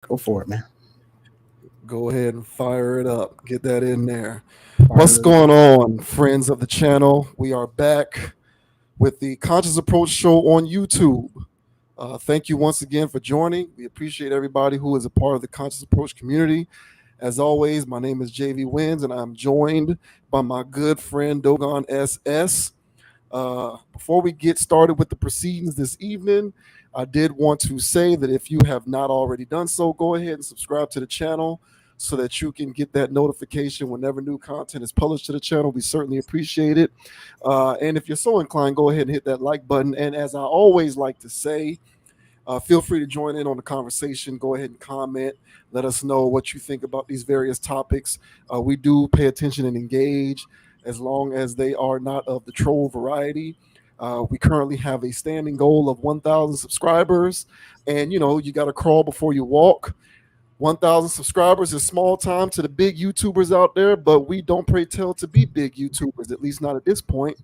Go for it, man. Go ahead and fire it up. Get that in there. What's Fire it going up. on, friends of the channel? We are back with the Conscious Approach Show on YouTube. Thank you once again for joining. We appreciate everybody who is a part of the Conscious Approach community. As always, my name is JV Wins, and I'm joined by my good friend Dogon SS. Before we get started with the proceedings this evening, I did want to say that if you have not already done so, go ahead and subscribe to the channel so that you can get that notification whenever new content is published to the channel. We certainly appreciate it. And if you're so inclined, go ahead and hit that like button. And as I always like to say, feel free to join in on the conversation. Go ahead and comment. Let us know what you think about these various topics. We do pay attention and engage as long as they are not of the troll variety. We currently have a standing goal of 1,000 subscribers. And, you got to crawl before you walk. 1,000 subscribers is small time to the big YouTubers out there, but we don't pray tell to be big YouTubers, at least not at this point.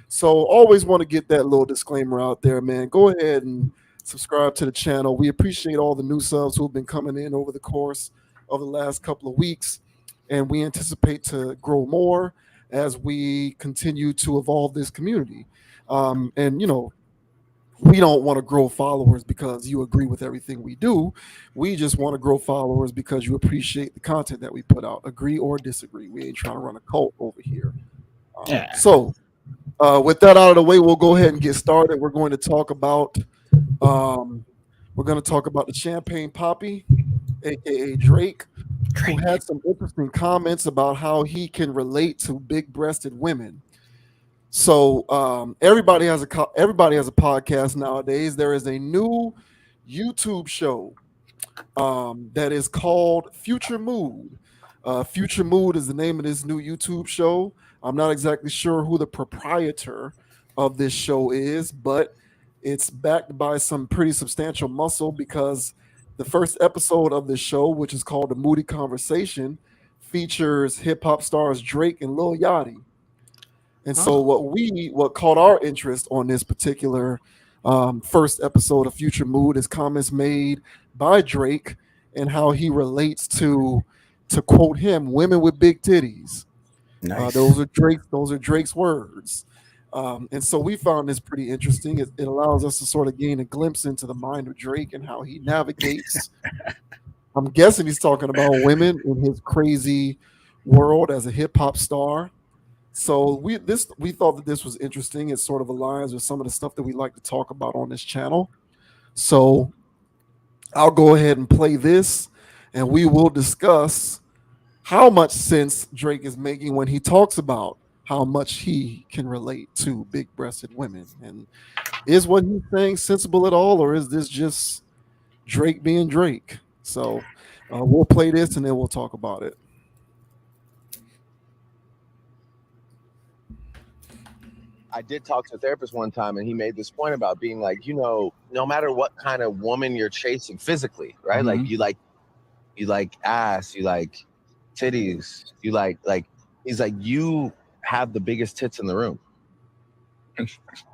So always want to get that little disclaimer out there, man. Go ahead and subscribe to the channel. We appreciate all the new subs who have been coming in over the course of the last couple of weeks, and we anticipate to grow more as we continue to evolve this community. And we don't want to grow followers because you agree with everything we do. We just want to grow followers because you appreciate the content that we put out. Agree or disagree. We ain't trying to run a cult over here. Yeah. With that out of the way, we'll go ahead and get started. Um, we're going to talk about the Champagne Poppy, aka Drake, who Drink. had some interesting comments about how he can relate to big-breasted women. So everybody has a podcast nowadays. There is a new YouTube show that is called Future Mood. Future Mood is the name of this new YouTube show. I'm not exactly sure who the proprietor of this show is, but it's backed by some pretty substantial muscle because the first episode of this show, which is called The Moody Conversation, features hip hop stars Drake and Lil Yachty. And so Oh, what caught our interest on this particular first episode of Future Mood is comments made by Drake and how he relates to quote him, women with big titties. nice. Those are Drake's words. And so we found this pretty interesting. It allows us to sort of gain a glimpse into the mind of Drake and how he navigates. I'm guessing he's talking about women in his crazy world as a hip hop star. So we thought that this was interesting. It sort of aligns with some of the stuff that we like to talk about on this channel. So I'll go ahead and play this, and we will discuss how much sense Drake is making when he talks about how much he can relate to big-breasted women. And is what he's saying sensible at all, or is this just Drake being Drake? So we'll play this, and then we'll talk about it. I did talk to a therapist one time, and he made this point about being like, no matter what kind of woman you're chasing physically, right? Mhm. You like ass, you like titties, you like. He's like, you have the biggest tits in the room.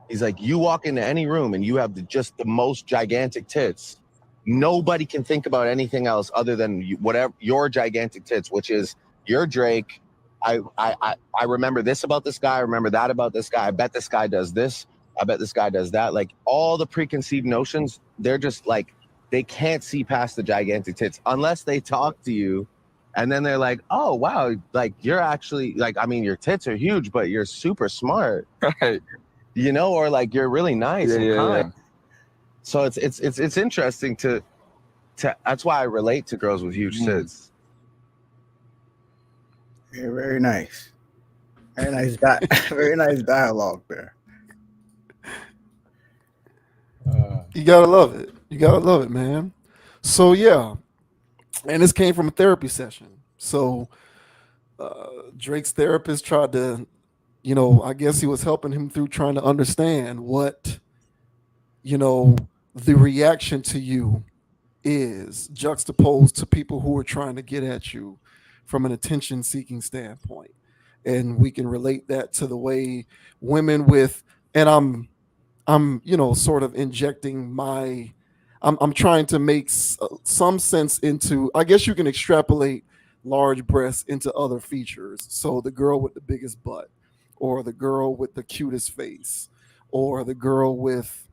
He's like, you walk into any room and you have just the most gigantic tits. Nobody can think about anything else other than whatever your gigantic tits, which is you're Drake. I remember this about this guy. I remember that about this guy. I bet this guy does this. I bet this guy does that. Like all the preconceived notions, they're just like they can't see past the gigantic tits unless they talk to you, and then they're like, "Oh wow, like you're actually like I mean your tits are huge, but you're super smart, Right. or like you're really nice Yeah, and yeah, kind." yeah. So it's interesting to that's why I relate to girls with huge tits. Very, very nice. Very nice. Very nice dialogue there. You gotta love it. You gotta love it, man. So yeah, and this came from a therapy session. So Drake's therapist tried to, I guess he was helping him through trying to understand what, you know, the reaction to you is juxtaposed to people who are trying to get at you from an attention seeking standpoint. And we can relate that to the way women with, and I'm, sort of injecting my I'm trying to make some sense into. I guess you can extrapolate large breasts into other features. So the girl with the biggest butt, or the girl with the cutest face, or the girl with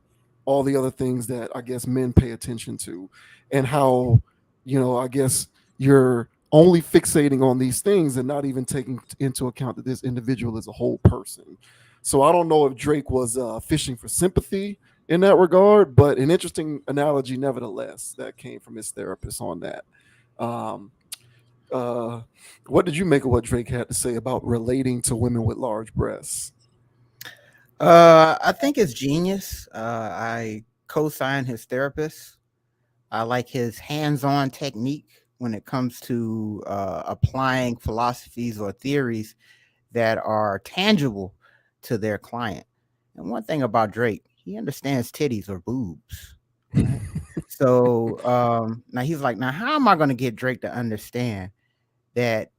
all the other things that I guess men pay attention to, and how, I guess you're only fixating on these things and not even taking into account that this individual is a whole person. So I don't know if Drake was fishing for sympathy in that regard, but an interesting analogy nevertheless that came from his therapist on that. Um, uh, what did you make of what Drake had to say about relating to women with large breasts? I think it's genius. I co-sign his therapist. I like his hands-on technique when it comes to applying philosophies or theories that are tangible to their client. And one thing about Drake, he understands titties or boobs. Right? So now he's like, now how am I going to get Drake to understand that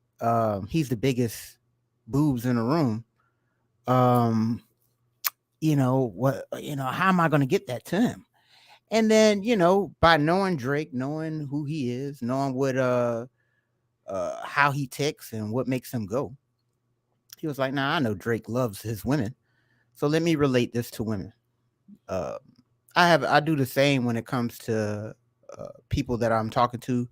he's the biggest boobs in the room? Um, how am I going to get that to him? And then, by knowing Drake, knowing who he is, knowing what how he ticks and what makes him go, he was like, "Nah, I know Drake loves his women, so let me relate this to women." Uh, I do the same when it comes to people that I'm talking to,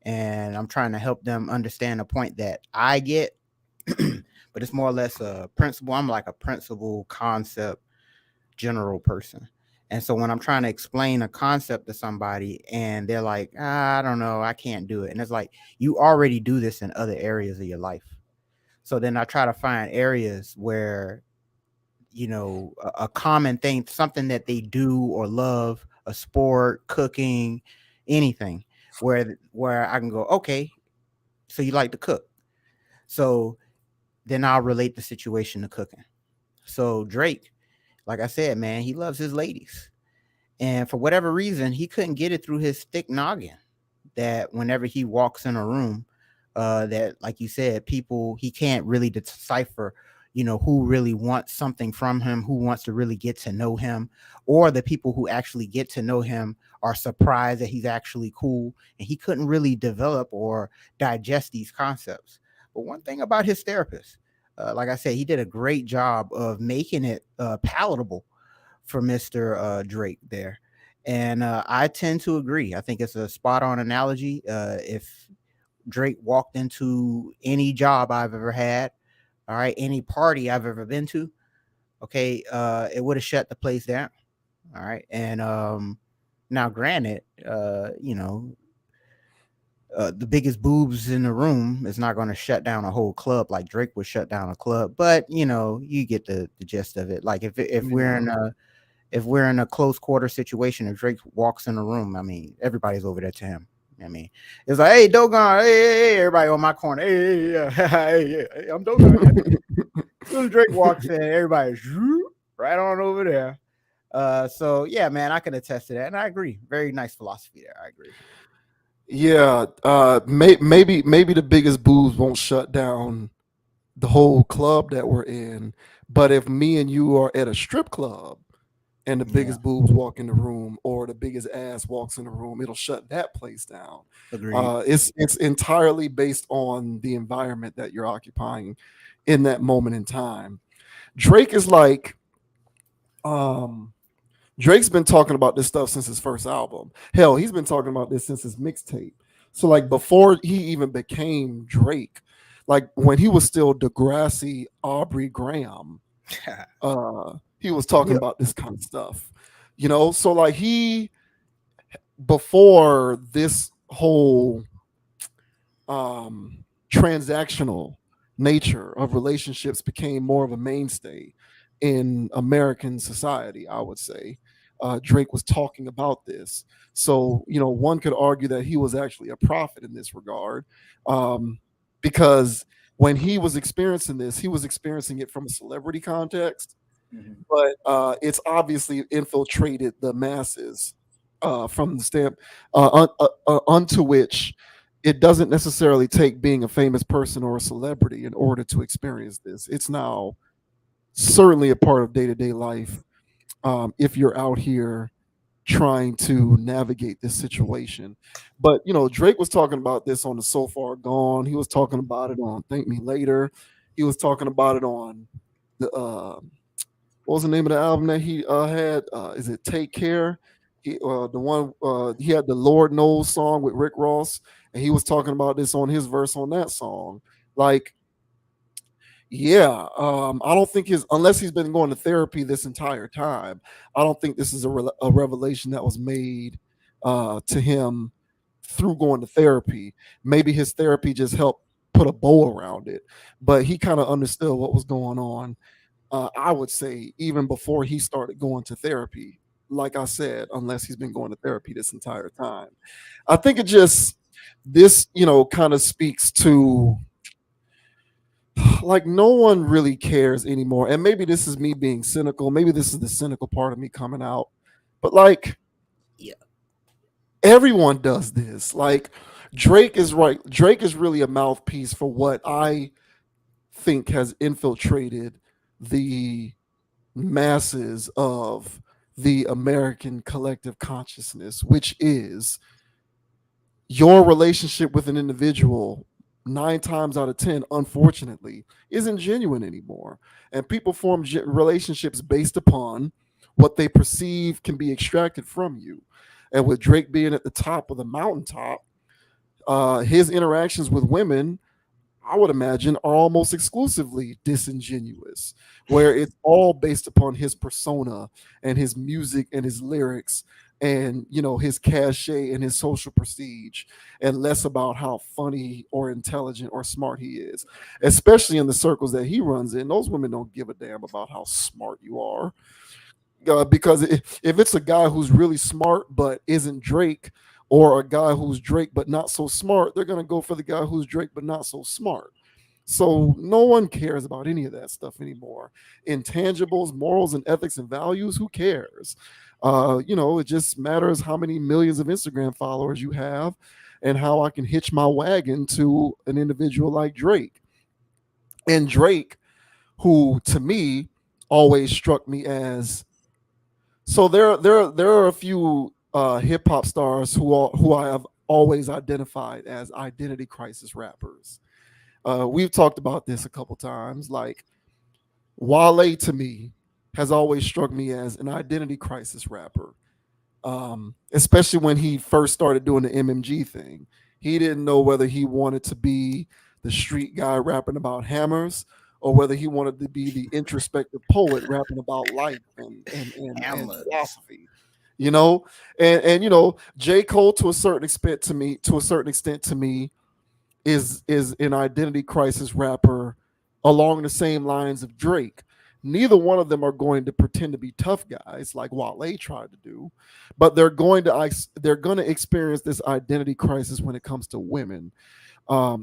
and I'm trying to help them understand a point that I get, but it's more or less a principle. I'm like a principle concept general person. And so when I'm trying to explain a concept to somebody and they're like, I don't know, I can't do it. And it's like, you already do this in other areas of your life. So then I try to find areas where, a common thing, something that they do or love, a sport, cooking, anything, where I can go, okay, so you like to cook. So then I'll relate the situation to cooking. So Drake, like I said, man, he loves his ladies. And for whatever reason, he couldn't get it through his thick noggin that whenever he walks in a room, that, like you said, people, he can't really decipher, who really wants something from him, who wants to really get to know him, or the people who actually get to know him are surprised that he's actually cool. And he couldn't really develop or digest these concepts. But one thing about his therapist, like I said, he did a great job of making it palatable for Mr. Drake there. And I tend to agree. I think it's a spot on analogy. If Drake walked into any job I've ever had, all right, any party I've ever been to, okay, it would have shut the place down. All right. And now, granted, the biggest boobs in the room is not going to shut down a whole club like Drake would shut down a club. But, you get the gist of it. Like if we're in a close quarter situation, if Drake walks in the room, I mean, everybody's over there to him. I mean, it's like, hey, Dogon, hey, everybody on my corner, hey, yeah, hey, I'm Dogon. Yeah. As soon as Drake walks in, everybody's right on over there. So yeah, man, I can attest to that, and I agree. Very nice philosophy there. I agree. Yeah, maybe the biggest boobs won't shut down the whole club that we're in, but if me and you are at a strip club and the Yeah, biggest boobs walk in the room or the biggest ass walks in the room, it'll shut that place down. agreed. It's entirely based on the environment that you're occupying in that moment in time. Drake is like, um, Drake's been talking about this stuff since his first album. Hell, he's been talking about this since his mixtape. So like before he even became Drake, like when he was still Degrassi Aubrey Graham, he was talking Yeah. about this kind of stuff. So like he before this whole transactional nature of relationships became more of a mainstay in American society, I would say. Drake was talking about this. So, one could argue that he was actually a prophet in this regard, because when he was experiencing this, he was experiencing it from a celebrity context, Mhm. but it's obviously infiltrated the masses from the stamp unto which it doesn't necessarily take being a famous person or a celebrity in order to experience this. It's now certainly a part of day to day life if you're out here trying to navigate this situation. But Drake was talking about this on the So Far Gone. He was talking about it on Thank Me Later. He was talking about it on the what was the name of the album that he had? Is it Take Care? The one he had the Lord Knows song with Rick Ross, and he was talking about this on his verse on that song. Like, yeah, I don't think his unless he's been going to therapy this entire time. I don't think this is a revelation that was made to him through going to therapy. Maybe his therapy just helped put a bow around it, but he kind of understood what was going on. I would say even before he started going to therapy. Like I said, unless he's been going to therapy this entire time, I think it just this kind of speaks to like no one really cares anymore. And maybe this is me being cynical. Maybe this is the cynical part of me coming out. But like Yeah. everyone does this. Like Drake is right. Drake is really a mouthpiece for what I think has infiltrated the masses of the American collective consciousness, which is your relationship with an individual 9 times out of 10, unfortunately, isn't genuine anymore. And people form relationships based upon what they perceive can be extracted from you. And with Drake being at the top of the mountaintop, his interactions with women, I would imagine, are almost exclusively disingenuous, where it's all based upon his persona and his music and his lyrics and his cachet and his social prestige, and less about how funny or intelligent or smart he is. Especially in the circles that he runs in, those women don't give a damn about how smart you are. Because if it's a guy who's really smart but isn't Drake, or a guy who's Drake but not so smart, they're gonna go for the guy who's Drake but not so smart. So no one cares about any of that stuff anymore. Intangibles, morals, and ethics and values, who cares? It just matters how many millions of Instagram followers you have and how I can hitch my wagon to an individual like Drake. And Drake, who to me always struck me as so there are a few hip hop stars who I have always identified as identity crisis rappers. We've talked about this a couple times. Like Wale to me has always struck me as an identity crisis rapper, especially when he first started doing the MMG thing. He didn't know whether he wanted to be the street guy rapping about hammers or whether he wanted to be the introspective poet rapping about life and Hammers. philosophy. You know, and J. Cole to a certain extent to me is an identity crisis rapper along the same lines of Drake. Neither one of them are going to pretend to be tough guys like Wale tried to do, but they're going to experience this identity crisis when it comes to women,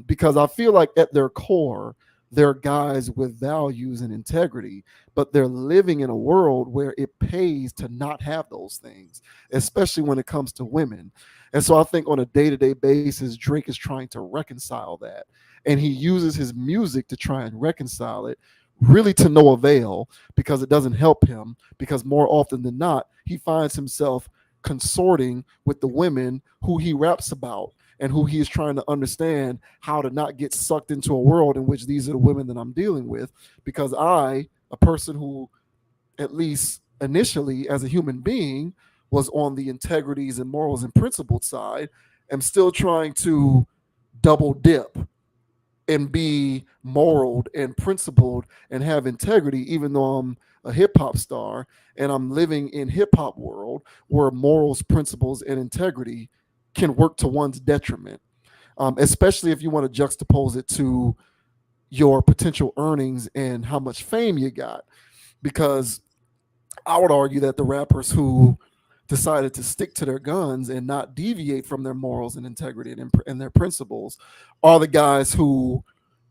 because I feel like at their core they're guys with values and integrity, but they're living in a world where it pays to not have those things, especially when it comes to women. And so I think on a day-to-day basis, Drake is trying to reconcile that. And he uses his music to try and reconcile it, really to no avail, because it doesn't help him. Because more often than not, he finds himself consorting with the women who he raps about and who he is trying to understand how to not get sucked into a world in which these are the women that I'm dealing with. Because I, a person who, at least initially as a human being, was on the integrities and morals and principled side, am still trying to double dip and be moral and principled and have integrity, even though I'm a hip hop star and I'm living in hip hop world where morals, principles, and integrity can work to one's detriment. Especially if you want to juxtapose it to your potential earnings and how much fame you got. Because I would argue that the rappers who decided to stick to their guns and not deviate from their morals and integrity and their principles are the guys who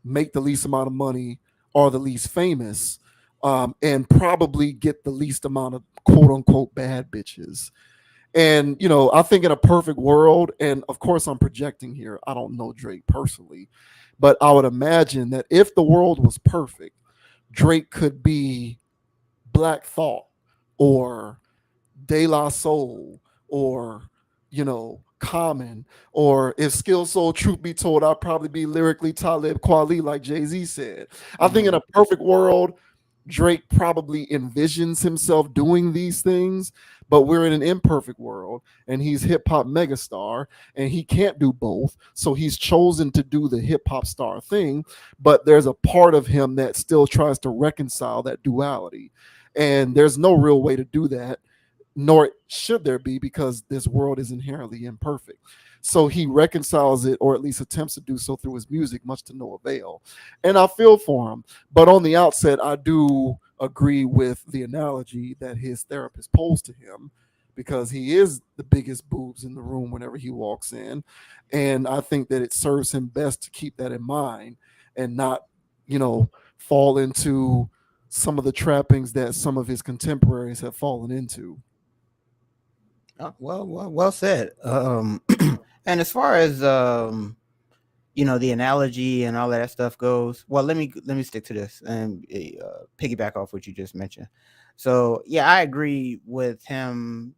make the least amount of money, are the least famous, and probably get the least amount of quote unquote bad bitches. And I think in a perfect world, and of course I'm projecting here, I don't know Drake personally, but I would imagine that if the world was perfect, Drake could be Black Thought or De La Soul or Common, or if Skill Soul, truth be told, I'll probably be lyrically Talib Kweli, like Jay-Z said. I think in Mhm. a perfect world, Drake probably envisions himself doing these things, but we're in an imperfect world, and he's hip hop megastar, and he can't do both. So he's chosen to do the hip hop star thing, but there's a part of him that still tries to reconcile that duality. And there's no real way to do that, nor should there be, because this world is inherently imperfect. So he reconciles it, or at least attempts to do so, through his music, much to no avail. And I feel for him. But on the outset, I do agree with the analogy that his therapist posed to him, because he is the biggest boobs in the room whenever he walks in. And I think that it serves him best to keep that in mind and not, fall into some of the trappings that some of his contemporaries have fallen into. Well said. And as far as the analogy and all of that stuff goes, well, let me stick to this and piggyback off what you just mentioned. So yeah, I agree with him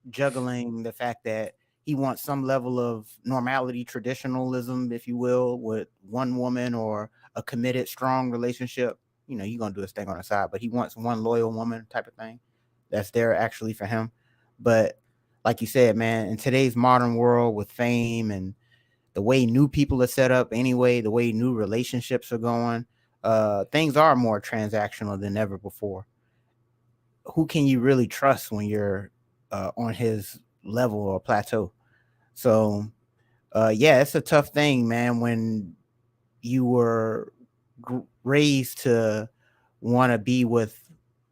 juggling the fact that he wants some level of normality, traditionalism, if you will, with one woman or a committed, strong relationship. You're gonna do his thing on the side, but he wants one loyal woman type of thing that's there actually for him. But like you said, man, in today's modern world with fame and the way new people are set up anyway, the way new relationships are going, things are more transactional than ever before. Who can you really trust when you're on his level or plateau? So, yeah, it's a tough thing, man, when you were raised to want to be with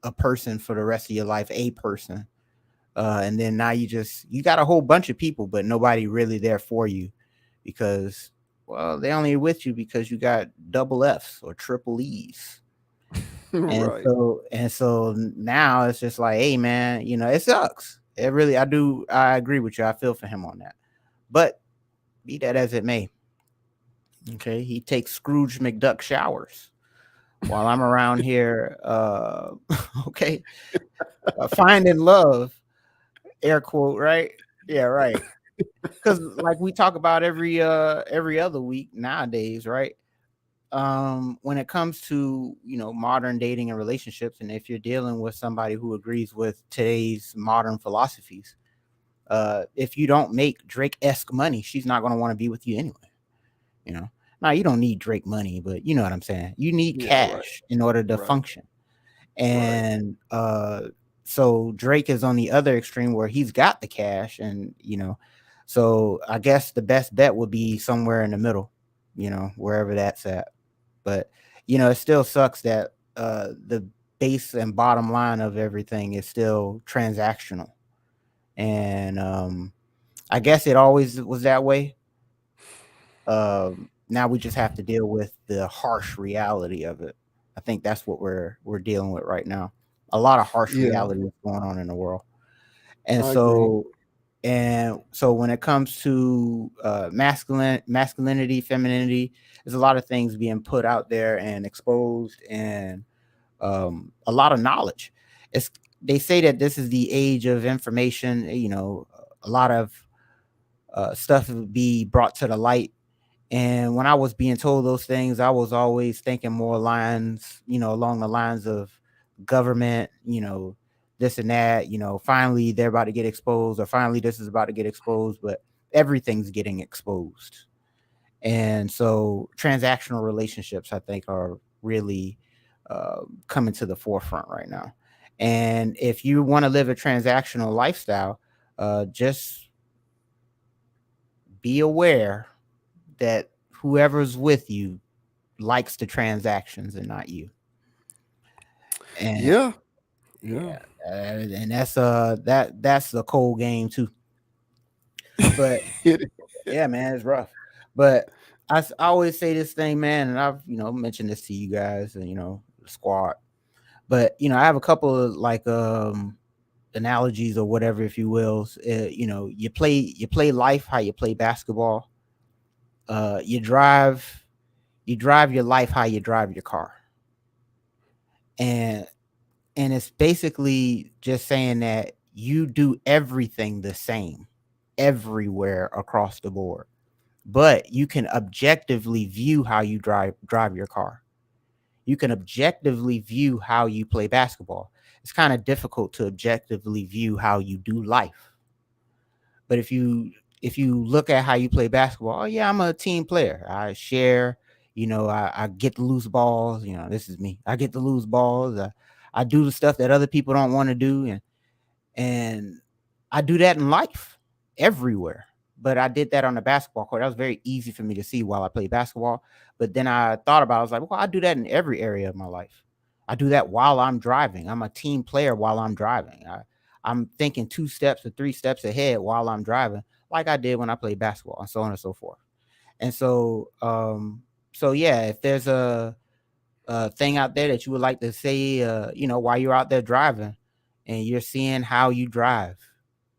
a person for the rest of your life, a person. And then now you got a whole bunch of people, but nobody really there for you because, well, they only with you because you got double F's or triple E's. And Right. so now it's just like, hey man, it sucks. It really I agree with you. I feel for him on that. But be that as it may, okay, he takes Scrooge McDuck showers while I'm around here okay, finding love, air quote, right? Yeah, right. Cuz like we talk about every other week nowadays, right? When it comes to modern dating and relationships, and if you're dealing with somebody who agrees with today's modern philosophies, if you don't make Drake-esque money, she's not going to want to be with you anyway. you know now you don't need Drake money, but you know what I'm saying. You need Yeah, right, cash in order to right, function. right. And so Drake is on the other extreme where he's got the cash, and so I guess the best bet would be somewhere in the middle, wherever that's at. But it still sucks that the base and bottom line of everything is still transactional. And I guess it always was that way. Now we just have to deal with the harsh reality of it. I think that's what we're dealing with right now. A lot of harsh Yeah, reality is going on in the world. And I agree. so when it comes to masculinity, femininity, there's a lot of things being put out there and exposed, and a lot of knowledge. It's They say that this is the age of information. A lot of stuff would be brought to the light. And when I was being told those things, I was always thinking more lines, along the lines of government, this and that, finally they're about to get exposed, or finally this is about to get exposed, but everything's getting exposed. And so transactional relationships, I think, are really coming to the forefront right now. And if you want to live a transactional lifestyle, just be aware that whoever's with you likes the transactions and not you. And Yeah, yeah. yeah, and that's a cold game too. But It, yeah, man, it's rough. But I always say this thing, man, and I've mentioned this to you guys and the squad. But I have a couple of like analogies or whatever, if you will. You play life how you play basketball. You drive your life how you drive your car. And it's basically just saying that you do everything the same everywhere across the board, but you can objectively view how you drive your car. You can objectively view how you play basketball. It's kind of difficult to objectively view how you do life. But if you look at how you play basketball, oh yeah, I'm a team player. I share, I get to lose balls. This is me. I get to lose balls. I do the stuff that other people don't want to do, and I do that in life everywhere. But I did that on the basketball court. That was very easy for me to see while I played basketball. But then I thought about it, I was like, well, I do that in every area of my life. I do that while I'm driving. I'm a team player while I'm driving. I'm thinking 2 steps or 3 steps ahead while I'm driving, like I did when I played basketball, and so on and so forth. And so yeah, if there's a thing out there that you would like to say, while you're out there driving and you're seeing how you drive,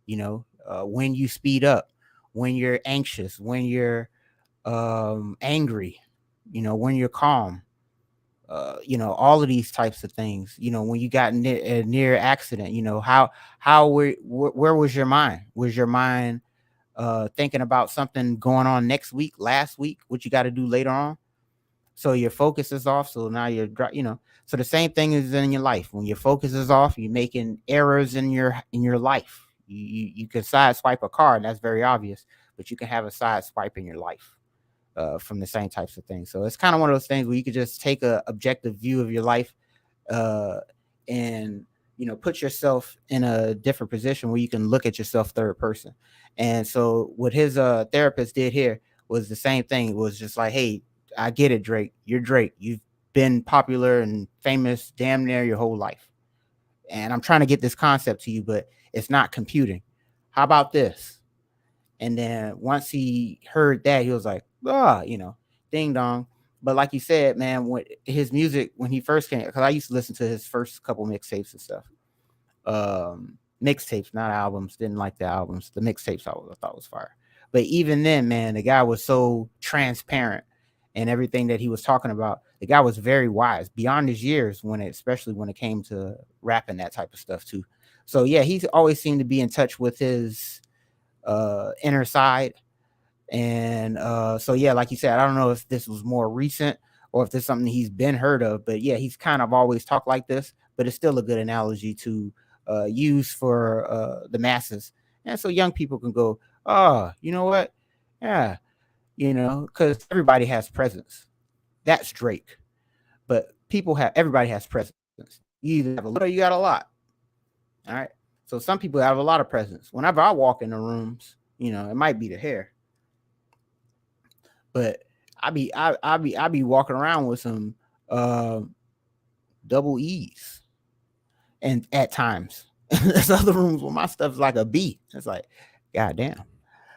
when you speed up, when you're anxious, when you're angry, when you're calm, all of these types of things, when you got near a near accident, where was your mind? Was your mind thinking about something going on next week, last week, what you got to do later on? So your focus is off. So now so the same thing is in your life. When your focus is off, you're making errors in your life. You can side swipe a car, and that's very obvious, but you can have a side swipe in your life from the same types of things. So it's kind of one of those things where you could just take a objective view of your life, uh, and put yourself in a different position where you can look at yourself third person. And so what his therapist did here was the same thing. It was just like, hey, I get it, Drake. You're Drake. You've been popular and famous damn near your whole life. And I'm trying to get this concept to you, but it's not computing. How about this? And then once he heard that, he was like, ding dong. But like you said, man, when his music, when he first came, because I used to listen to his first couple mixtapes and stuff. Mixtapes, not albums. Didn't like the albums. The mixtapes I thought was fire. But even then, man, the guy was so transparent and everything that he was talking about. The guy was very wise beyond his years especially when it came to rapping that type of stuff too. So yeah, he's always seemed to be in touch with his inner side. And so yeah, like you said, I don't know if this was more recent or if there's something he's been heard of, but yeah, he's kind of always talked like this. But it's still a good analogy to use for the masses, and so young people can go, oh, you know what? Yeah, because everybody has presence. That's Drake. But everybody has presence. You either have a little or you got a lot. All right. So some people have a lot of presence. Whenever I walk in the rooms, it might be the hair, but I be walking around with some uh, double E's, and at times there's other rooms where my stuff's like a B. It's like, goddamn.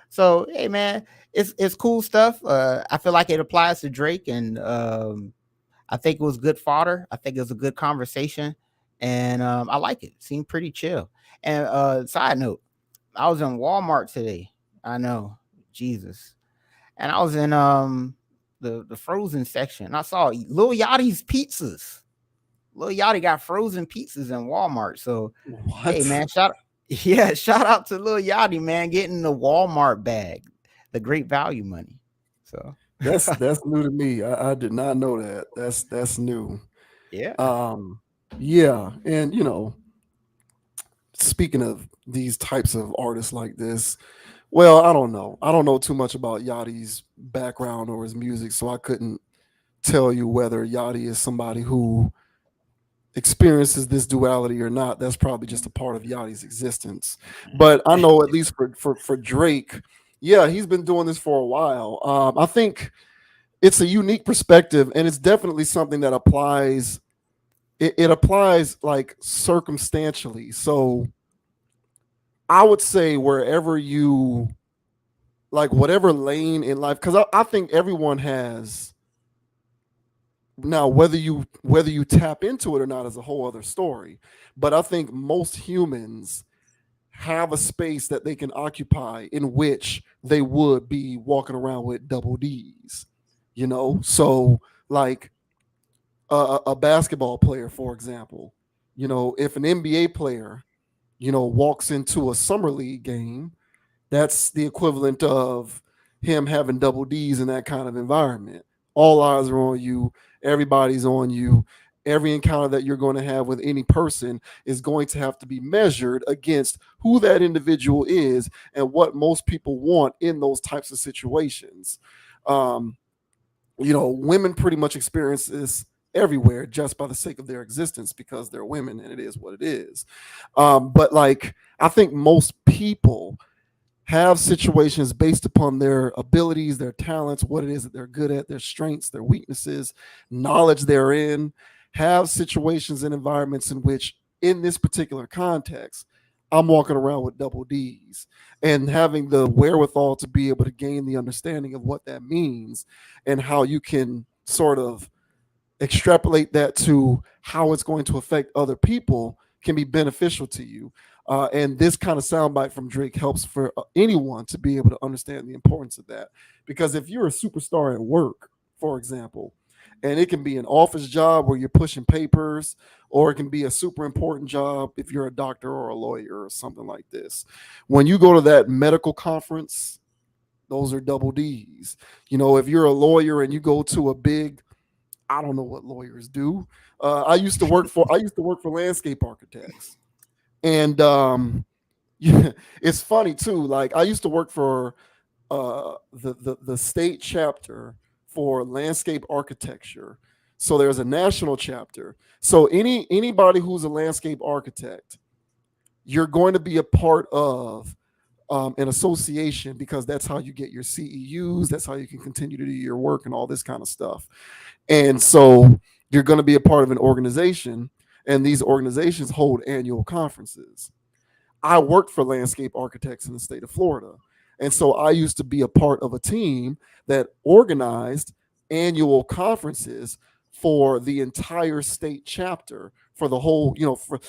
So hey man, it's cool stuff. I feel like it applies to Drake, and I think it was good fodder. I think it was a good conversation, and I like it. Seemed pretty chill. And side note, I was in Walmart today. I know, Jesus, and I was in the frozen section. I saw Lil Yachty's pizzas. Lil Yachty got frozen pizzas in Walmart. So hey What? man, yeah, shout out to Lil Yachty, man, getting the Walmart bag, the great value money. So That's new to me. I did not know that. That's new. yeah. Um, yeah, and speaking of these types of artists like this, well, I don't know. I don't know too much about Yachty's background or his music, so I couldn't tell you whether Yachty is somebody who experiences this duality or not. That's probably just a part of Yachty's existence. But I know at least for Drake, yeah, he's been doing this for a while. I think it's a unique perspective, and it's definitely something that applies. It applies like circumstantially. So I would say wherever you like, whatever lane in life, because I think everyone has. Now, whether you tap into it or not is a whole other story. But I think most humans have a space that they can occupy in which they would be walking around with double D's. So like a basketball player, for example, if an NBA player, walks into a summer league game, that's the equivalent of him having double D's in that kind of environment. All eyes are on you. Everybody's on you. Every encounter that you're going to have with any person is going to have to be measured against who that individual is and what most people want in those types of situations. Um, Women pretty much experience this everywhere just by the sake of their existence because they're women and it is what it is. But like, I think most people have situations based upon their abilities, their talents, what it is that they're good at, their strengths, their weaknesses, knowledge they're in, have situations and environments in which, in this particular context, I'm walking around with double D's and having the wherewithal to be able to gain the understanding of what that means and how you can sort of extrapolate that to how it's going to affect other people can be beneficial to you. And this kind of soundbite from Drake helps for anyone to be able to understand the importance of that. Because if you're a superstar at work, for example, and it can be an office job where you're pushing papers, or it can be a super important job if you're a doctor or a lawyer or something like this. When you go to that medical conference, those are double D's. If you're a lawyer and you go to a big, I don't know what lawyers do. I used to work for landscape architects, and yeah, it's funny too. Like I used to work for the state chapter for landscape architecture. So there's a national chapter. So anybody who's a landscape architect, you're going to be a part of an association because that's how you get your CEUs. That's how you can continue to do your work and all this kind of stuff. And so you're going to be a part of an organization, and these organizations hold annual conferences. I worked for landscape architects in the state of Florida. And so I used to be a part of a team that organized annual conferences for the entire state chapter for the whole,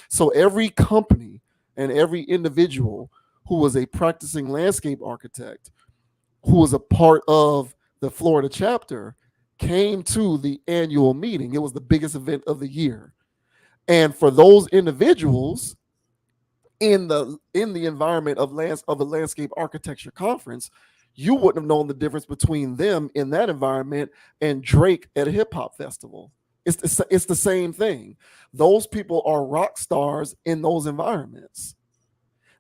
so every company and every individual who was a practicing landscape architect who was a part of the Florida chapter came to the annual meeting. It was the biggest event of the year. And for those individuals, in the environment of a landscape architecture conference, you wouldn't have known the difference between them in that environment and Drake at a hip hop festival. It's the same thing. Those people are rock stars in those environments.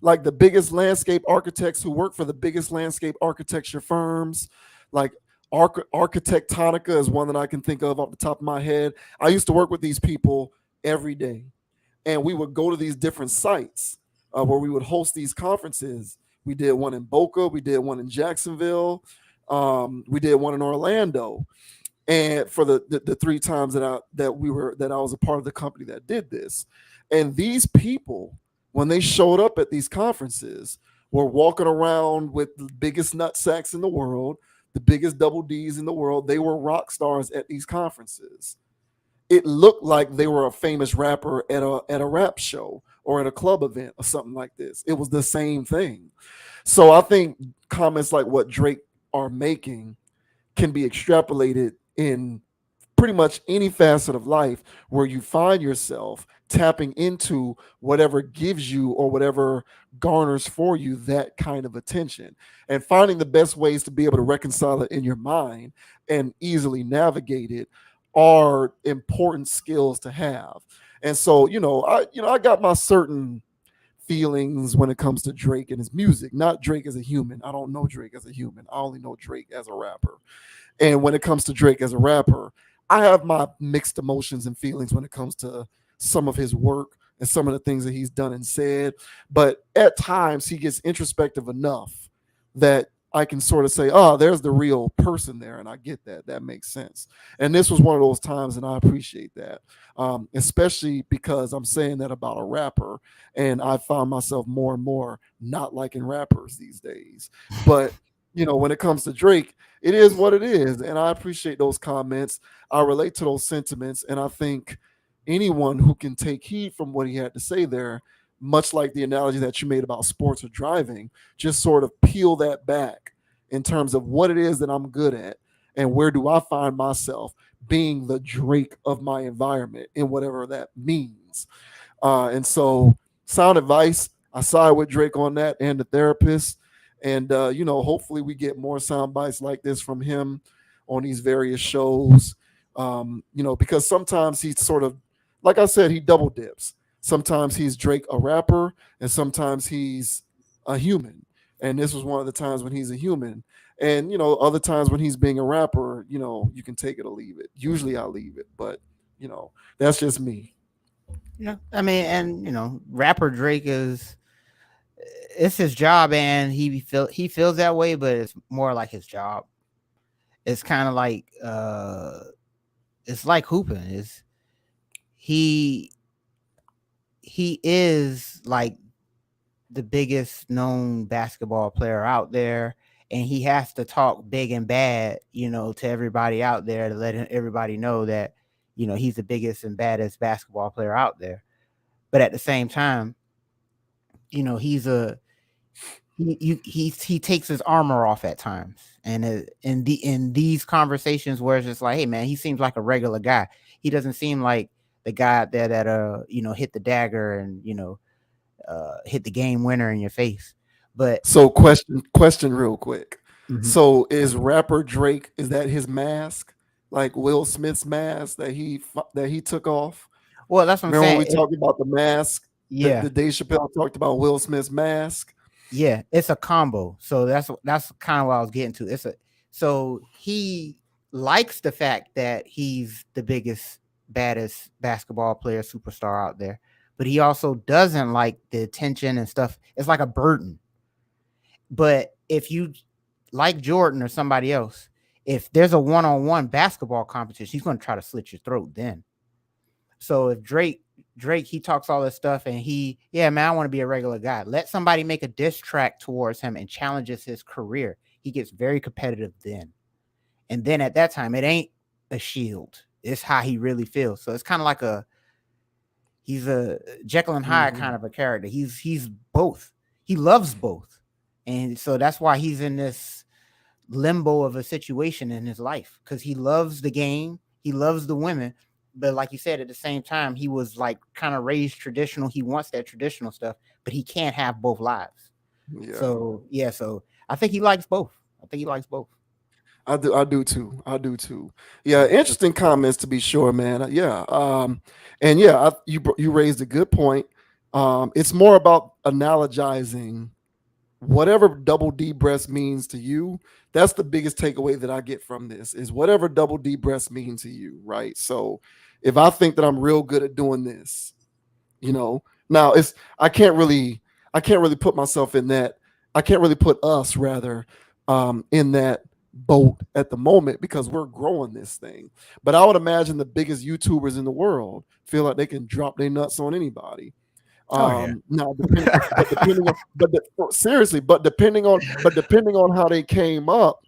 Like the biggest landscape architects who work for the biggest landscape architecture firms, like Architectonica is one that I can think of off the top of my head. I used to work with these people every day, and we would go to these different sites where we would host these conferences. We did one in Boca, we did one in Jacksonville, we did one in Orlando, and for the three times that I was a part of the company that did this. And these people, when they showed up at these conferences, were walking around with the biggest nut sacks in the world, the biggest double D's in the world. They were rock stars at these conferences. It looked like they were a famous rapper at a rap show or at a club event or something like this. It was the same thing. So I think comments like what Drake are making can be extrapolated in pretty much any facet of life where you find yourself tapping into whatever gives you or whatever garners for you that kind of attention, and finding the best ways to be able to reconcile it in your mind and easily navigate it are important skills to have. And so, I got my certain feelings when it comes to Drake and his music, not Drake as a human. I don't know Drake as a human. I only know Drake as a rapper. And when it comes to Drake as a rapper, I have my mixed emotions and feelings when it comes to some of his work and some of the things that he's done and said. But at times he gets introspective enough that I can sort of say, oh, there's the real person there. And I get that. That makes sense. And this was one of those times, and I appreciate that, especially because I'm saying that about a rapper. And I found myself more and more not liking rappers these days. But, when it comes to Drake, it is what it is. And I appreciate those comments. I relate to those sentiments. And I think anyone who can take heed from what he had to say there, much like the analogy that you made about sports or driving, just sort of peel that back in terms of what it is that I'm good at and where do I find myself being the Drake of my environment in whatever that means. And so, sound advice. I side with Drake on that and the therapist. And hopefully we get more sound bites like this from him on these various shows. Because sometimes he's sort of, like I said, he double dips. Sometimes he's Drake a rapper, and sometimes he's a human. And this was one of the times when he's a human. And other times when he's being a rapper, you can take it or leave it. Usually I leave it, but that's just me. Yeah, I mean, and rapper Drake is it's his job, and he feels that way, but it's more like his job. It's kind of like it's like hooping. Is he he is like the biggest known basketball player out there, and he has to talk big and bad, to everybody out there to let everybody know that he's the biggest and baddest basketball player out there. But at the same time, he's a he takes his armor off at times, and in these conversations where it's just like, hey man, he seems like a regular guy. He doesn't seem like the guy out there that hit the dagger and hit the game winner in your face. But So question real quick. mhm. So is rapper Drake, is that his mask? Like Will Smith's mask that he took off? Well, that's what I'm Remember when we saying. talked about the mask? Yeah, The Dave Chappelle talked about Will Smith's mask. yeah, it's a combo. So that's kind of what I was getting to. So he likes the fact that he's the biggest, baddest basketball player superstar out there, but he also doesn't like the attention and stuff. It's like a burden. But if you like Jordan or somebody else, if there's a one-on-one basketball competition, he's going to try to slit your throat then. So if Drake, he talks all this stuff and yeah, man, I want to be a regular guy. Let somebody make a diss track towards him and challenges his career. He gets very competitive then. And then at that time, it ain't a shield. It's how he really feels. So it's kind of like he's a Jekyll and Hyde Mhm. kind of a character. He's both. He loves both. And so that's why he's in this limbo of a situation in his life, because he loves the game, he loves the women, but like you said, at the same time, he was like kind of raised traditional. He wants that traditional stuff, but he can't have both lives. Yeah. So yeah, so I think he likes both. I think he likes both. I do too. I do too. Yeah, interesting comments to be sure, man. Yeah. And yeah, you raised a good point. It's more about analogizing whatever double D breast means to you. That's the biggest takeaway that I get from this is whatever double D breast means to you, right? So if I think that I'm real good at doing this, now it's I can't really put myself in that. I can't really put us rather in that boat at the moment because we're growing this thing. But I would imagine the biggest YouTubers in the world feel like they can drop their nuts on anybody. Oh yeah. Now depending on seriously, but depending on how they came up,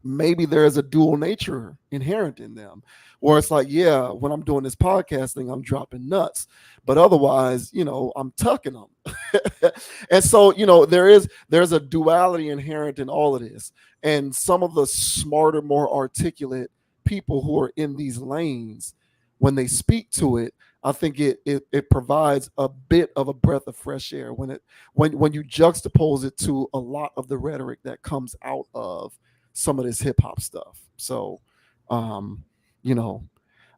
maybe there's a dual nature inherent in them where it's like, yeah, when I'm doing this podcast thing, I'm dropping nuts, but otherwise, I'm tucking them. And so, there's a duality inherent in all of this. And some of the smarter, more articulate people who are in these lanes, when they speak to it, I think it provides a bit of a breath of fresh air when you juxtapose it to a lot of the rhetoric that comes out of some of this hip hop stuff. So, um, you know,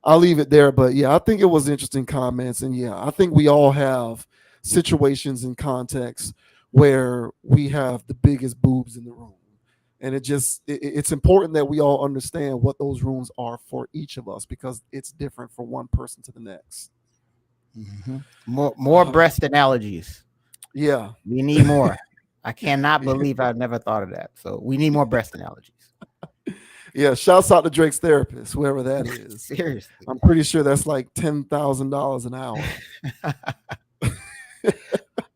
I'll leave it there. But yeah, I think it was interesting comments, and yeah, I think we all have situations and contexts where we have the biggest boobs in the room, and it's important that we all understand what those rooms are for each of us because it's different from one person to the next. More breast analogies. Yeah, We need more. I cannot believe I've never thought of that. So we need more breast analogies. yeah. Shouts out to Drake's therapist, whoever that is. Seriously. I'm pretty sure that's like $10,000 an hour.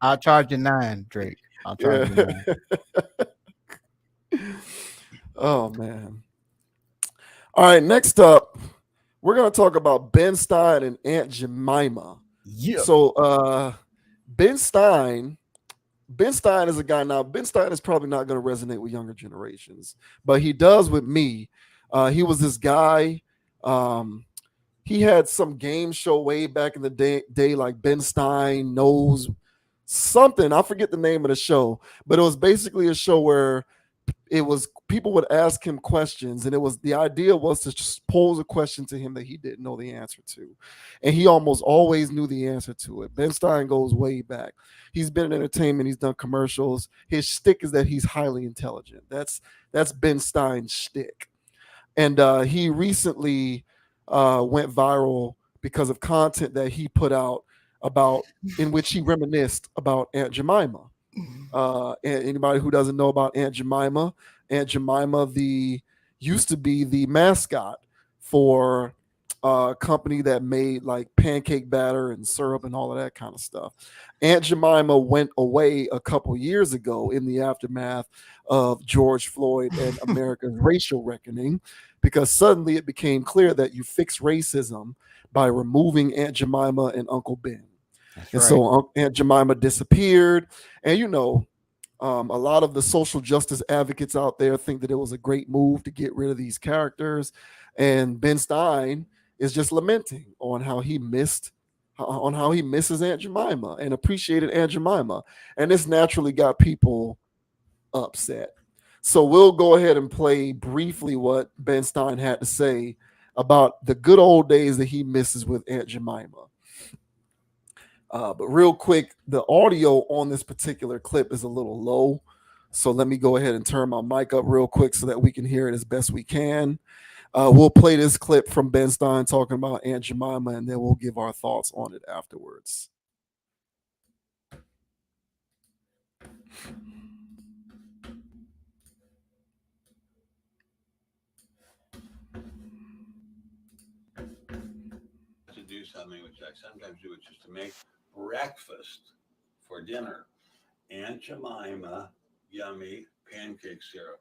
I'll charge you 9, Drake. I'll charge Yeah. you 9. Oh man. All right, next up, we're gonna talk about Ben Stein and Aunt Jemima. Yeah. So Ben Stein, Ben Stein is a guy now. Ben Stein is probably not gonna resonate with younger generations, but he does with me. He was this guy. He had some game show way back in the day like Ben Stein knows something. I forget the name of the show, but it was basically a show where it was people would ask him questions, and it was the idea was to just pose a question to him that he didn't know the answer to, and he almost always knew the answer to it. Ben Stein goes way back. He's been in entertainment. He's done commercials. His shtick is that he's highly intelligent. That's Ben Stein's shtick, and he recently went viral because of content that he put out about in which he reminisced about Aunt Jemima. And anybody who doesn't know about Aunt Jemima, the used to be the mascot for a company that made like pancake batter and syrup and all of that kind of stuff. Aunt Jemima went away a couple years ago in the aftermath of George Floyd and America's racial reckoning, because suddenly it became clear that you fix racism by removing Aunt Jemima and Uncle Ben. That's And right. so Aunt Jemima disappeared. And a lot of the social justice advocates out there think that it was a great move to get rid of these characters. And Ben Stein is just lamenting on how he misses Aunt Jemima and appreciated Aunt Jemima. And this naturally got people upset. So we'll go ahead and play briefly what Ben Stein had to say about the good old days that he misses with Aunt Jemima. But real quick, the audio on this particular clip is a little low. So let me go ahead and turn my mic up real quick so that we can hear it as best we can. We'll play this clip from Ben Stein talking about Aunt Jemima, and then we'll give our thoughts on it afterwards. To do something which I sometimes do, which is to make breakfast for dinner. Aunt Jemima yummy pancake syrup.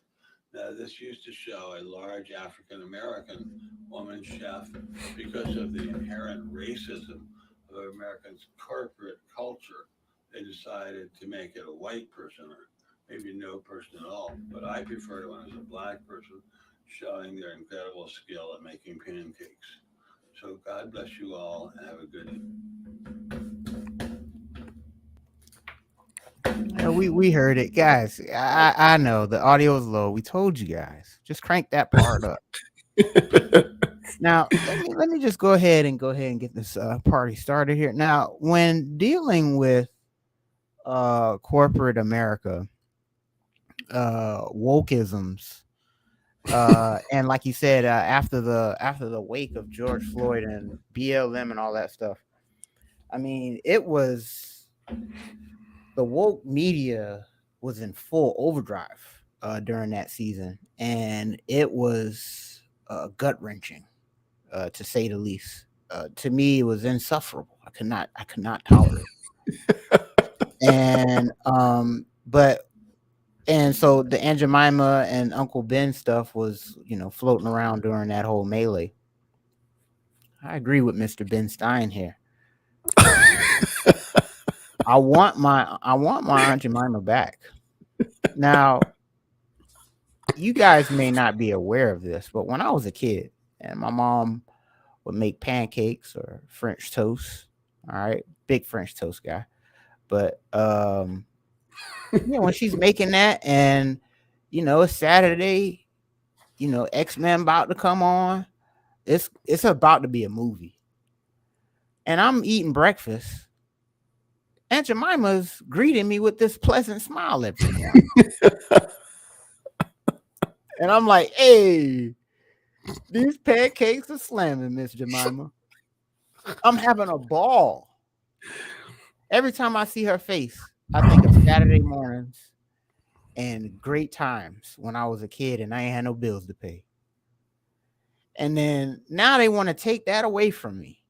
Now, this used to show a large African American woman chef because of the inherent racism of Americans' corporate culture. They decided to make it a white person or maybe no person at all. But I prefer it when it's a black person showing their incredible skill at making pancakes. So God bless you all and have a good We heard it, guys. I know the audio is low. We told you guys. Just crank that part up. Now let me just go ahead and get this party started here. Now, when dealing with corporate America, wokeisms, and like you said, after the wake of George Floyd and BLM and all that stuff, I mean, it was the woke media was in full overdrive during that season, and it was gut wrenching, to say the least. To me, it was insufferable. I could not tolerate it. And so the Aunt Jemima and Uncle Ben stuff was, floating around during that whole melee. I agree with Mr. Ben Stein here. I want my Aunt Jemima back. Now, you guys may not be aware of this, but when I was a kid and my mom would make pancakes or French toast, all right, big French toast guy. But yeah, when she's making that and it's Saturday, X-Men about to come on, it's about to be a movie. And I'm eating breakfast. Aunt Jemima's greeting me with this pleasant smile every morning. And I'm like, hey, these pancakes are slamming, Miss Jemima. I'm having a ball. Every time I see her face, I think of Saturday mornings and great times when I was a kid and I ain't had no bills to pay. And then now they want to take that away from me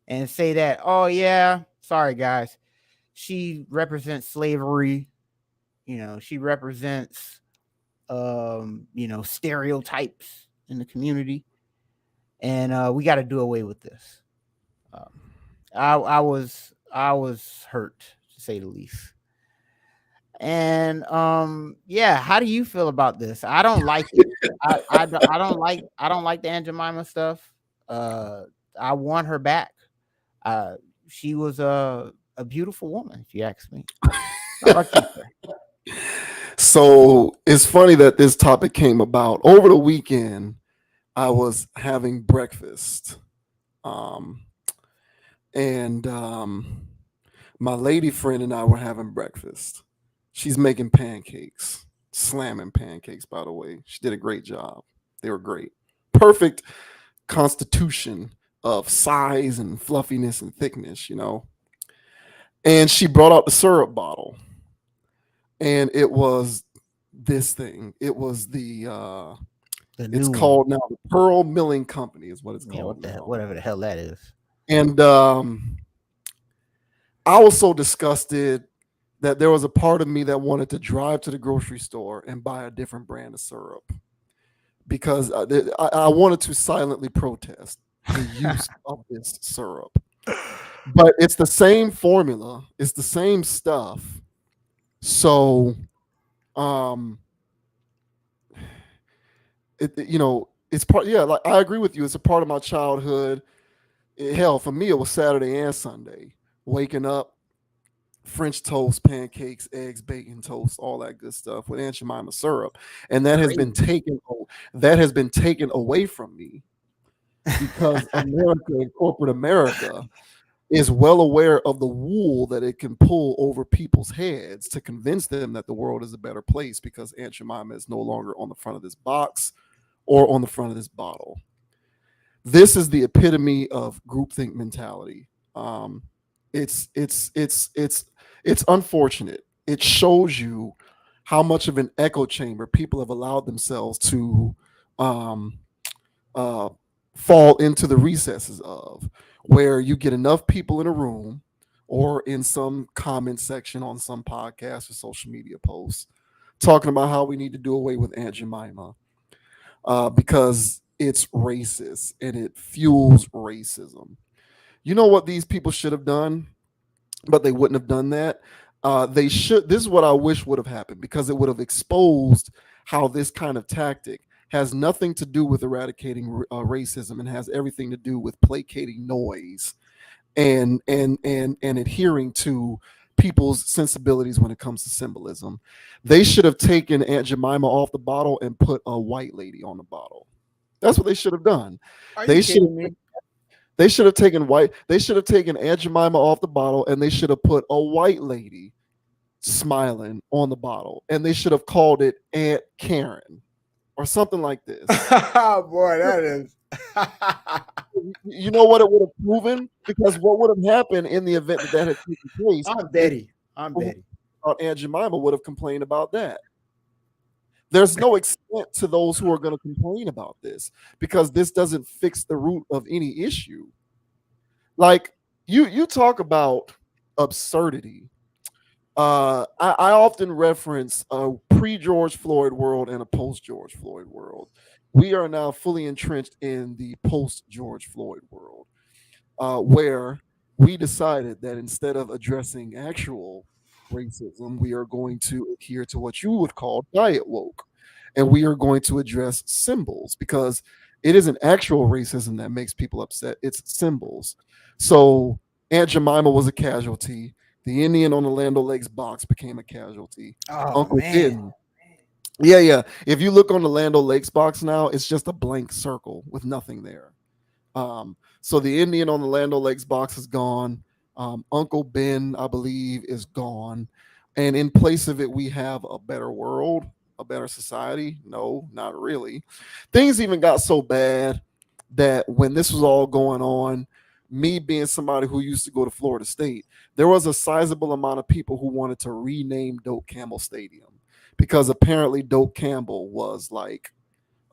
and say that, oh yeah, sorry guys, she represents slavery. She represents stereotypes in the community, and we got to do away with this. Um, I was hurt, to say the least. And yeah, how do you feel about this? I don't like it. I don't like the Aunt Jemima stuff. Uh I want her back. Uh she was a beautiful woman, if you ask me. How about you, sir? So it's funny that this topic came about over the weekend. I was having breakfast, um, and my lady friend and I were having breakfast. She's making pancakes, slamming pancakes, by the way. She did a great job. They were great. Perfect constitution of size and fluffiness and thickness, you know. And she brought out the syrup bottle. And it was this thing. It was The it's new one. called now the Pearl Milling Company is what it's Yeah, called what the hell, now. whatever the hell that is. And I was so disgusted that there was a part of me that wanted to drive to the grocery store and buy a different brand of syrup because I wanted to silently protest the use of this syrup. But it's the same formula, it's the same stuff. So, um, it's part. Yeah, like I agree with you. It's a part of my childhood. Hell, for me, it was Saturday and Sunday. Waking up, French toast, pancakes, eggs, bacon toast, all that good stuff with Aunt Jemima syrup, and Crazy. that has been taken away from me because America and corporate America is well aware of the wool that it can pull over people's heads to convince them that the world is a better place because Aunt Jemima is no longer on the front of this box or on the front of this bottle. This is the epitome of groupthink mentality. Um, it's unfortunate. It shows you how much of an echo chamber people have allowed themselves to um, uh, fall into the recesses of, where you get enough people in a room or in some comment section on some podcast or social media posts talking about how we need to do away with Aunt Jemima because it's racist and it fuels racism. You know what these people should have done, but they wouldn't have done that. They should. This is what I wish would have happened because it would have exposed how this kind of tactic has nothing to do with eradicating racism and has everything to do with placating noise and adhering to people's sensibilities when it comes to symbolism. They should have taken Aunt Jemima off the bottle and put a white lady on the bottle. That's what they should have done. Are you They should kidding me? they should have taken white. They should have taken Aunt Jemima off the bottle, and they should have put a white lady smiling on the bottle, and they should have called it Aunt Karen or something like this. Boy, that is. You know what it would have proven? Because what would have happened in the event that that had taken place I'm is Betty. I'm people Betty. who thought Aunt Jemima would have complained about that. There's no extent to those who are going to complain about this because this doesn't fix the root of any issue. Like you talk about absurdity. I often reference a pre George Floyd world and a post George Floyd world. We are now fully entrenched in the post George Floyd world, where we decided that instead of addressing actual racism, we are going to adhere to what you would call diet woke. And we are going to address symbols because it isn't actual racism that makes people upset, it's symbols. So Aunt Jemima was a casualty. The Indian on the Land O'Lakes box became a casualty. Oh Uncle man. Ben. Yeah, yeah. If you look on the Land O'Lakes box now, it's just a blank circle with nothing there. So the Indian on the Land O'Lakes box is gone. Uncle Ben, I believe, is gone. And in place of it, we have a better world, a better society. No, not really. Things even got so bad that when this was all going on, me being somebody who used to go to Florida State, there was a sizable amount of people who wanted to rename Doak Campbell Stadium because apparently Doak Campbell was like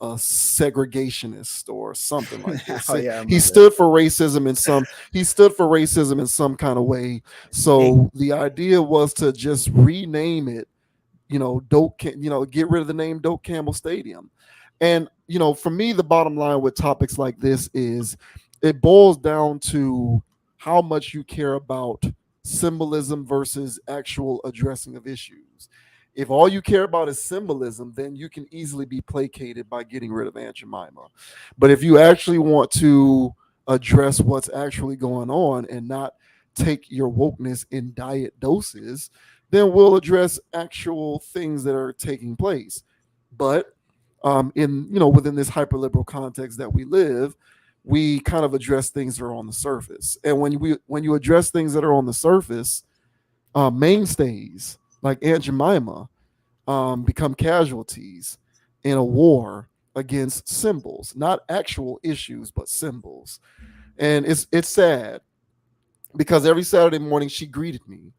a segregationist or something like this. Oh yeah, I He remember that. stood for racism in some he stood for racism in some kind of way. Hey, So the idea was to just rename it, get rid of the name Doak Campbell Stadium. And for me, the bottom line with topics like this is it boils down to how much you care about symbolism versus actual addressing of issues. If all you care about is symbolism, then you can easily be placated by getting rid of Aunt Jemima. But if you actually want to address what's actually going on and not take your wokeness in diet doses, then we'll address actual things that are taking place. But in within this hyperliberal context that we live, we kind of address things that are on the surface. And when you address things that are on the surface, mainstays like Aunt Jemima become casualties in a war against symbols, not actual issues, but symbols. And it's sad because every Saturday morning she greeted me.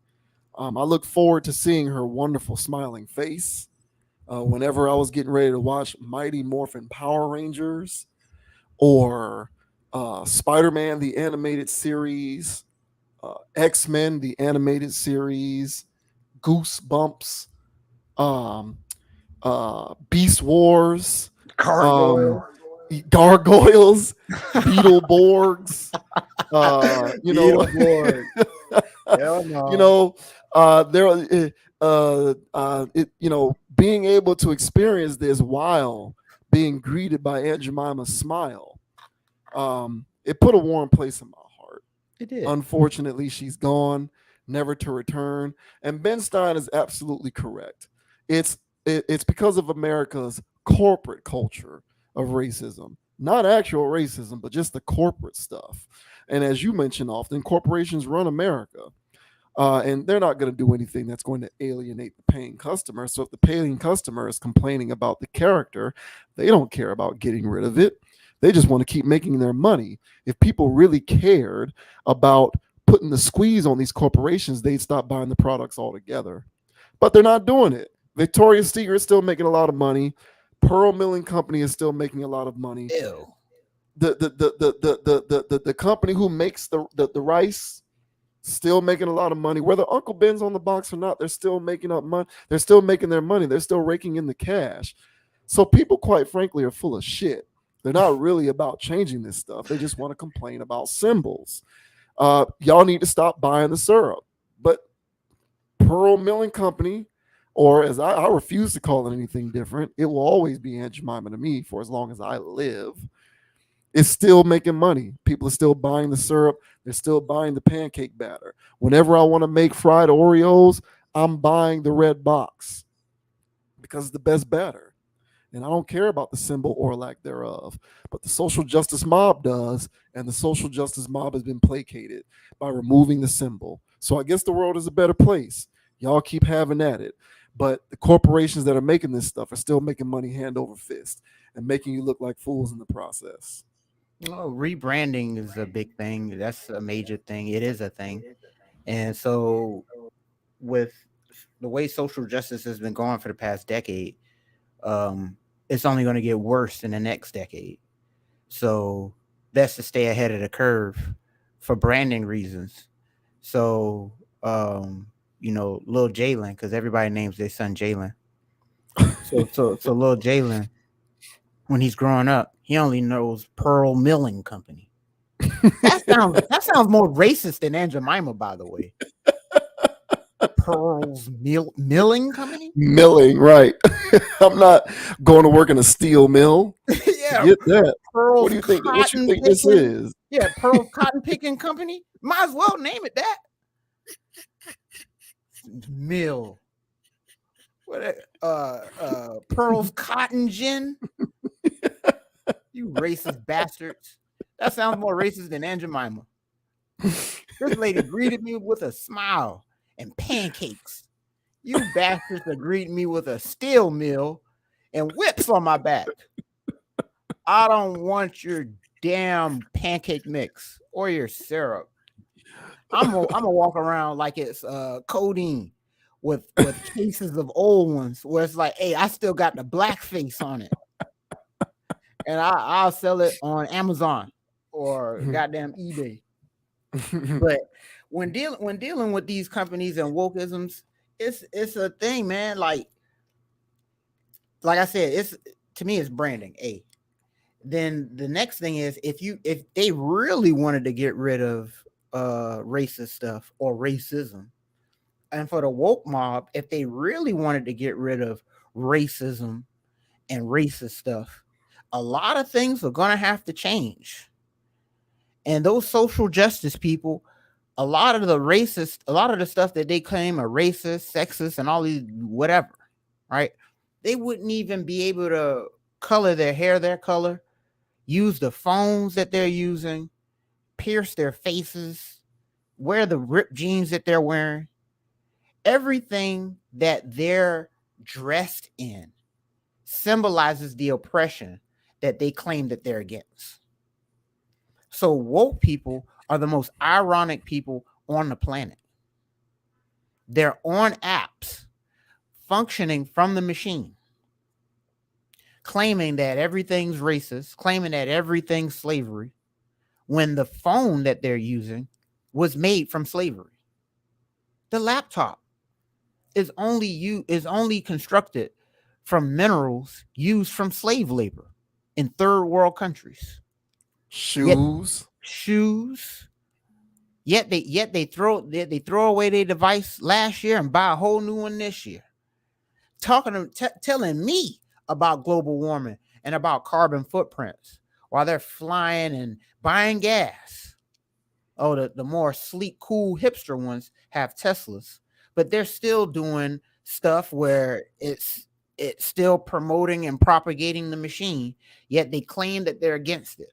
I look forward to seeing her wonderful smiling face whenever I was getting ready to watch Mighty Morphin Power Rangers or Spider-Man the animated series, X-Men the animated series, Goosebumps, um, Beast Wars, um, Gargoyle. Gargoyles, Beetleborgs. You know, Beetleborg. Hell you no. know, there, being able to experience this while being greeted by Aunt Jemima's smile, it put a warm place in my heart. It did. Unfortunately, she's gone, never to return. And Ben Stein is absolutely correct. It's it's because of America's corporate culture of racism, not actual racism, but just the corporate stuff. And as you mentioned often, corporations run America. And they're not going to do anything that's going to alienate the paying customer. So if the paying customer is complaining about the character, they don't care about getting rid of it. They just want to keep making their money. If people really cared about putting the squeeze on these corporations, they'd stop buying the products altogether. But they're not doing it. Victoria's Secret is still making a lot of money. Pearl Milling Company is still making a lot of money. Ew. The company who makes the rice still making a lot of money. Whether Uncle Ben's on the box or not, they're still making up money. They're still making their money. They're still raking in the cash. So people, quite frankly, are full of shit. They're not really about changing this stuff. They just want to complain about symbols. Y'all need to stop buying the syrup. But Pearl Milling Company, or as I refuse to call it anything different, it will always be Aunt Jemima to me for as long as I live. It's still making money. People are still buying the syrup. They're still buying the pancake batter. Whenever I want to make fried Oreos, I'm buying the red box because it's the best batter. And I don't care about the symbol or lack thereof. But the social justice mob does. And the social justice mob has been placated by removing the symbol. So I guess the world is a better place. Y'all keep having at it. But the corporations that are making this stuff are still making money hand over fist and making you look like fools in the process. Oh, rebranding is a big thing. That's a major thing. It is a thing. And so, with the way social justice has been going for the past decade, um, it's only going to get worse in the next decade. So, best to stay ahead of the curve for branding reasons. So, little Jalen, because everybody names their son Jalen. So little Jalen, when he's growing up, he only knows Pearl Milling Company. That sounds more racist than Aunt Jemima, by the way. Milling Company? Milling, right. I'm not going to work in a steel mill. Yeah, Get that. What Pearl's do you think? What you Cotton think this Picking. is? Yeah, Pearl's Cotton Picking Company. Might as well name it that. Mill. What? Pearl's Cotton Gin. You racist bastards. That sounds more racist than Aunt Jemima. This lady greeted me with a smile and pancakes. You bastards are greeting me with a steel mill and whips on my back. I don't want your damn pancake mix or your syrup. I'm gonna walk around like it's codeine with cases of old ones where it's like, hey, I still got the black face on it, and I'll sell it on Amazon or goddamn eBay. But when dealing with these companies and wokeisms, it's a thing, man. Like I said, it's to me it's branding. Then the next thing is if they really wanted to get rid of racist stuff or racism, and for the woke mob, if they really wanted to get rid of racism and racist stuff, a lot of things are gonna have to change. And those social justice people a lot of the stuff that they claim are racist, sexist, and all these whatever, right? They wouldn't even be able to color their hair their color, use the phones that they're using, pierce their faces, wear the ripped jeans that they're wearing. Everything that they're dressed in symbolizes the oppression that they claim that they're against. So woke people are the most ironic people on the planet. They're on apps functioning from the machine, claiming that everything's racist, claiming that everything's slavery, when the phone that they're using was made from slavery. The laptop is only constructed from minerals used from slave labor in third world countries. Yet Shoes. shoes, yet they throw away their device last year and buy a whole new one this year. Telling me about global warming and about carbon footprints while they're flying and buying gas. Oh, the more sleek, cool hipster ones have Teslas, but they're still doing stuff where it's still promoting and propagating the machine, yet they claim that they're against it.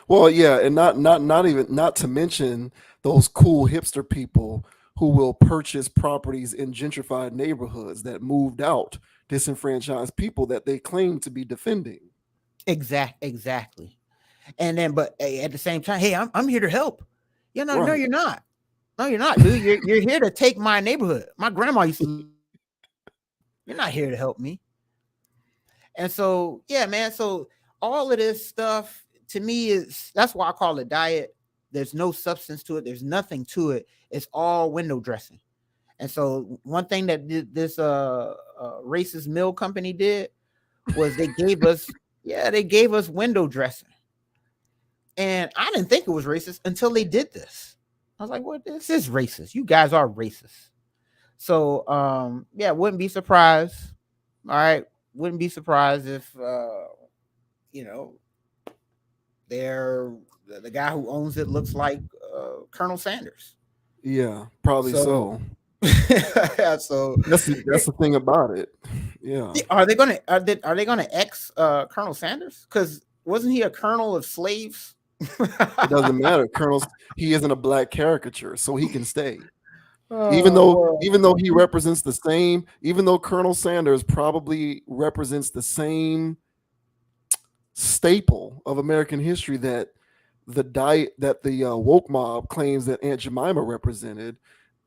Well, yeah, and not to mention those cool hipster people who will purchase properties in gentrified neighborhoods that moved out disenfranchised people that they claim to be defending. Exactly. And then, but at the same time, hey, I'm here to help. You know, no, Right. you're not. No, you're not, dude. You're here to take my neighborhood. My grandma used to live there. You're not here to help me. And so, yeah, man. So all of this stuff to me is that's why I call it diet. There's no substance to it. There's nothing to it. It's all window dressing. And so one thing that this racist mill company did was they gave us window dressing. And I didn't think it was racist until they did this. I was like, "What? This is racist. You guys are racist." So, yeah, wouldn't be surprised. All right, wouldn't be surprised if you know, they're the guy who owns it looks like Colonel Sanders. Yeah, probably So, so. yeah, so That's the thing about it. Yeah. are they gonna ex Colonel Sanders? Because wasn't he a colonel of slaves? It doesn't matter. Colonel's he isn't a black caricature, so he can stay. Well, Even though he represents the same, even though Colonel Sanders probably represents the same staple of American history that the diet that the woke mob claims that Aunt Jemima represented,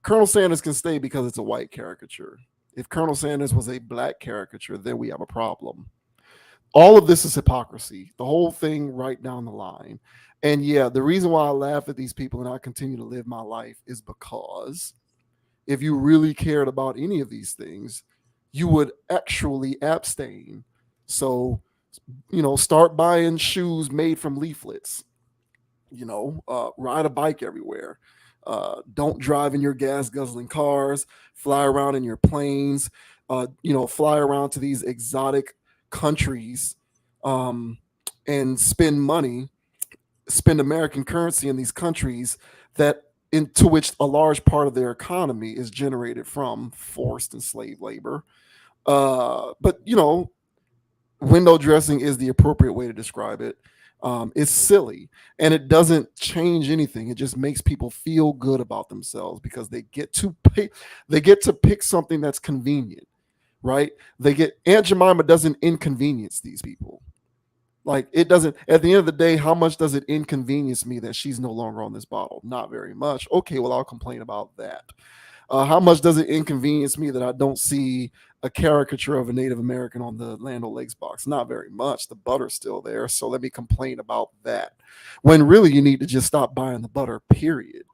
Colonel Sanders can stay because it's a white caricature. If Colonel Sanders was a black caricature, then we have a problem. All of this is hypocrisy, the whole thing right down the line. And yeah, the reason why I laugh at these people and I continue to live my life is because if you really cared about any of these things, you would actually abstain. So, start buying shoes made from leaflets, ride a bike everywhere. Don't drive in your gas guzzling cars, fly around in your planes, fly around to these exotic countries um, and spend American currency in these countries that into which a large part of their economy is generated from forced and slave labor. But window dressing is the appropriate way to describe it. It's silly and it doesn't change anything. It just makes people feel good about themselves because they get to pick something that's convenient, right? Aunt Jemima doesn't inconvenience these people. Like it doesn't. At the end of the day, how much does it inconvenience me that she's no longer on this bottle? Not very much. Okay, well I'll complain about that. How much does it inconvenience me that I don't see a caricature of a Native American on the Land O'Lakes box? Not very much. The butter's still there, so let me complain about that. When really you need to just stop buying the butter, period.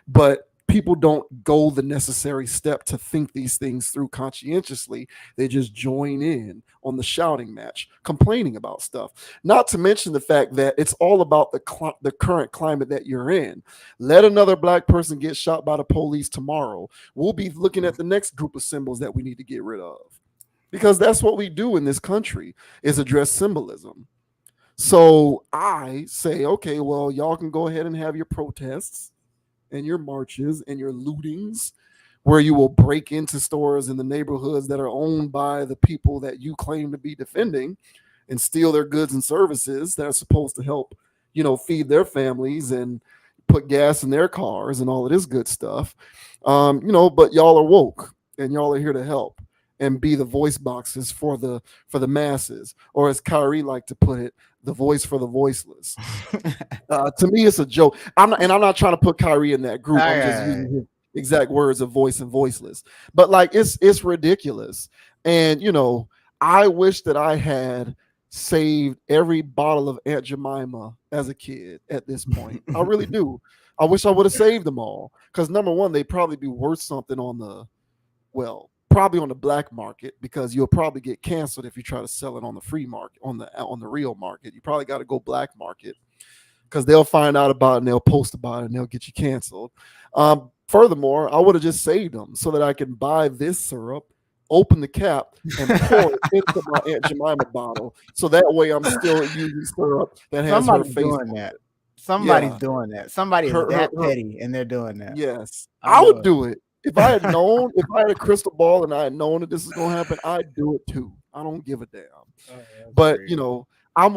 But people don't go the necessary step to think these things through conscientiously. They just join in on the shouting match, complaining about stuff. Not to mention the fact that it's all about the current climate that you're in. Let another black person get shot by the police tomorrow. We'll be looking at the next group of symbols that we need to get rid of. Because that's what we do in this country is address symbolism. So I say, okay, well, y'all can go ahead and have your protests. and your marches and your lootings, where you will break into stores in the neighborhoods that are owned by the people that you claim to be defending and steal their goods and services that are supposed to help, feed their families and put gas in their cars and all of this good stuff. But y'all are woke and y'all are here to help and be the voice boxes for the masses, or as Kyrie liked to put it, the voice for the voiceless. To me, it's a joke. I'm not trying to put Kyrie in that group. I'm just I, using his exact words of voice and voiceless. But like, it's ridiculous. And I wish that I had saved every bottle of Aunt Jemima as a kid at this point. I really do. I wish I would have saved them all. Because number one, they'd probably be worth something probably on the black market, because you'll probably get canceled if you try to sell it on the free market, on the real market. You probably got to go black market, because they'll find out about it and they'll post about it and they'll get you canceled. Furthermore, I would have just saved them so that I can buy this syrup, open the cap, and pour it into my Aunt Jemima bottle. So that way I'm still using syrup that has her somebody's face doing on that. it. Somebody's Yeah. doing that. Somebody is Her, that her, petty and they're doing that. yes. I I know would it. do it. If I had known, if I had a crystal ball and I had known that this is going to happen, I'd do it too. I don't give a damn. Oh, that's But crazy. I'm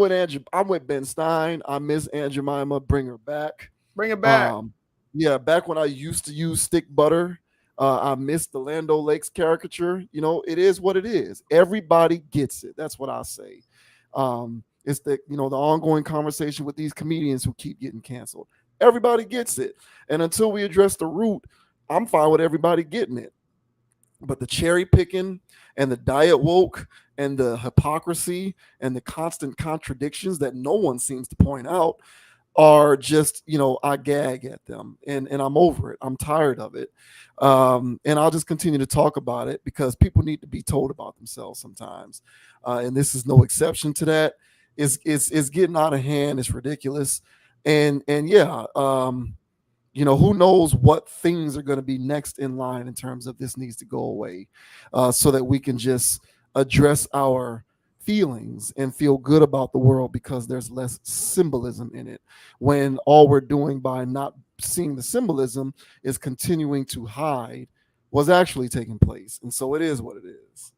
with Ben Stein. I miss Aunt Jemima. Bring her back. Bring it back. Um, yeah, back when I used to use stick butter, I miss the Lando Lakes caricature. It is what it is. Everybody gets it. That's what I say. It's the ongoing conversation with these comedians who keep getting canceled. Everybody gets it, and until we address the root, I'm fine with everybody getting it. But the cherry picking and the diet woke and the hypocrisy and the constant contradictions that no one seems to point out are just, I gag at them, and I'm over it. I'm tired of it. And I'll just continue to talk about it because people need to be told about themselves sometimes. And this is no exception to that. It's getting out of hand. It's ridiculous. And yeah, who knows what things are going to be next in line in terms of this needs to go away, so that we can just address our feelings and feel good about the world because there's less symbolism in it, when all we're doing by not seeing the symbolism is continuing to hide what's actually taking place. And so it is what it is.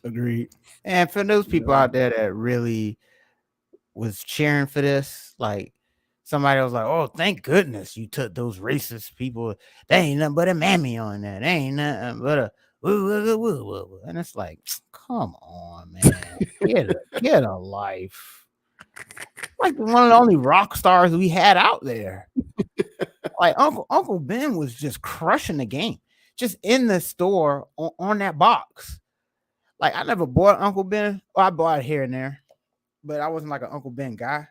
Agreed. And for those people Yeah. out there that really was cheering for this, like somebody was like, "Oh, thank goodness you took those racist people. They ain't nothing but a mammy on that. They ain't nothing but a woo, woo, woo, woo, woo." And it's like, come on, man, get a life. Like one of the only rock stars we had out there. Like Uncle Ben was just crushing the game, just in the store on that box. Like I never bought Uncle Ben. Well, I bought it here and there, but I wasn't like an Uncle Ben guy.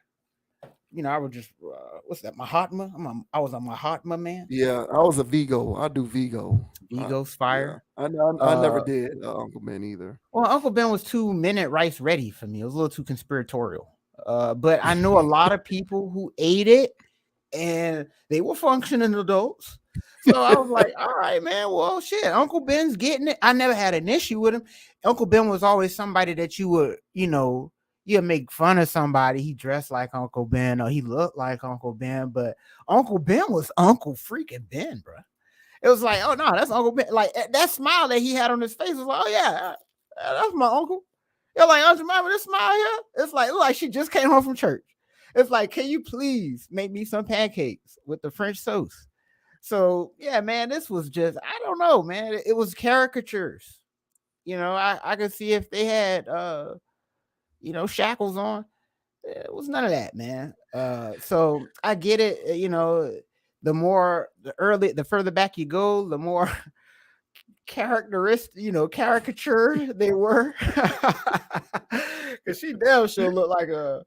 I would just what's that? Mahatma. I was a Mahatma man. Yeah, I was a Vigo. I do Vigo. Vigo's Yeah, fire. I never Uh, did Uncle Ben either. well, Uncle Ben was 2 minute rice ready for me. It was a little too conspiratorial. But I know a lot of people who ate it, and they were functioning adults. So I was like, all right, man. Well, shit, Uncle Ben's getting it. I never had an issue with him. Uncle Ben was always somebody that you'd make fun of somebody. He dressed like Uncle Ben or he looked like Uncle Ben, but Uncle Ben was Uncle freaking Ben, bro. It was like, oh no, that's Uncle Ben. Like that smile that he had on his face was like, oh yeah, that's my uncle. You're like, Aunt Jemima, this smile here. It's like, look like she just came home from church. It's like, can you please make me some pancakes with the French toast? So yeah, man, this was just, I don't know, man. It was caricatures. I could see if they had shackles on. It was none of that, man. So I get it, the further back you go, the more caricature they were. Cause she damn sure looked like a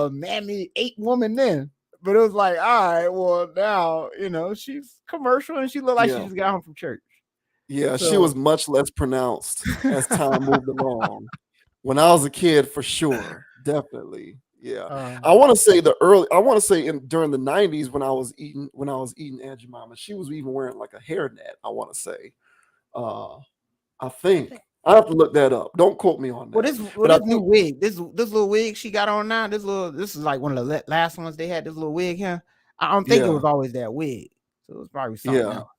mammy 8 woman then. But it was like, all right, well now, she's commercial and she looked like she Yeah. just got home from church. Yeah, she was So much less pronounced as time moved along. When I was a kid, for sure, definitely. Yeah, uh I want to say during the '90s when I was eating Aunt Jemima, she was even wearing like a hairnet. I want to say, uh, I think I have to look that up. Don't quote me on well that. this But I new think, wig, this little wig she got on now, this is like one of the last ones they had, this little wig here. I don't think it yeah, was always that wig. So it was probably something Yeah. else.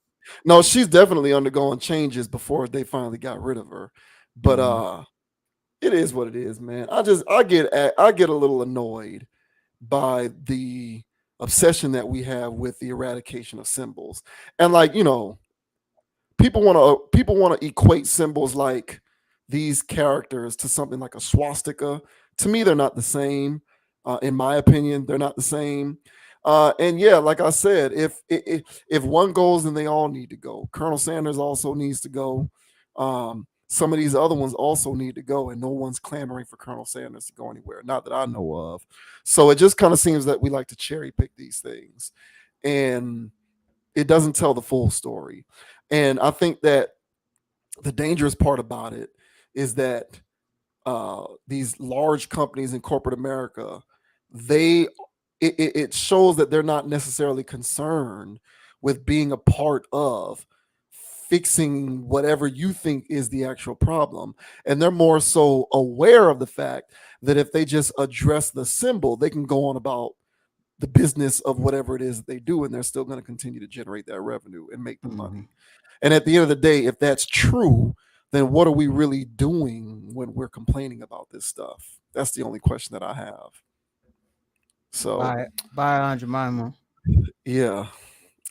No, she's definitely undergoing changes before they finally got rid of her. But Hmm. it is what it is, man. I get a little annoyed by the obsession that we have with the eradication of symbols. And like, people want to equate symbols like these characters to something like a swastika. To me, they're not the same. In my opinion, they're not the same. And yeah, like I said, if one goes, then they all need to go. Colonel Sanders also needs to go. Some of these other ones also need to go, and no one's clamoring for Colonel Sanders to go anywhere, not that I know of. So it just kind of seems that we like to cherry pick these things, and it doesn't tell the full story. And I think that the dangerous part about it is that these large companies in corporate America, they it shows that they're not necessarily concerned with being a part of fixing whatever you think is the actual problem, and they're more so aware of the fact that if they just address the symbol, they can go on about the business of whatever it is that they do, and they're still going to continue to generate that revenue and make the Hmm. money. And at the end of the day, if that's true, then what are we really doing when we're complaining about this stuff? That's the only question that I have. So Bye, Aunt Jemima. yeah,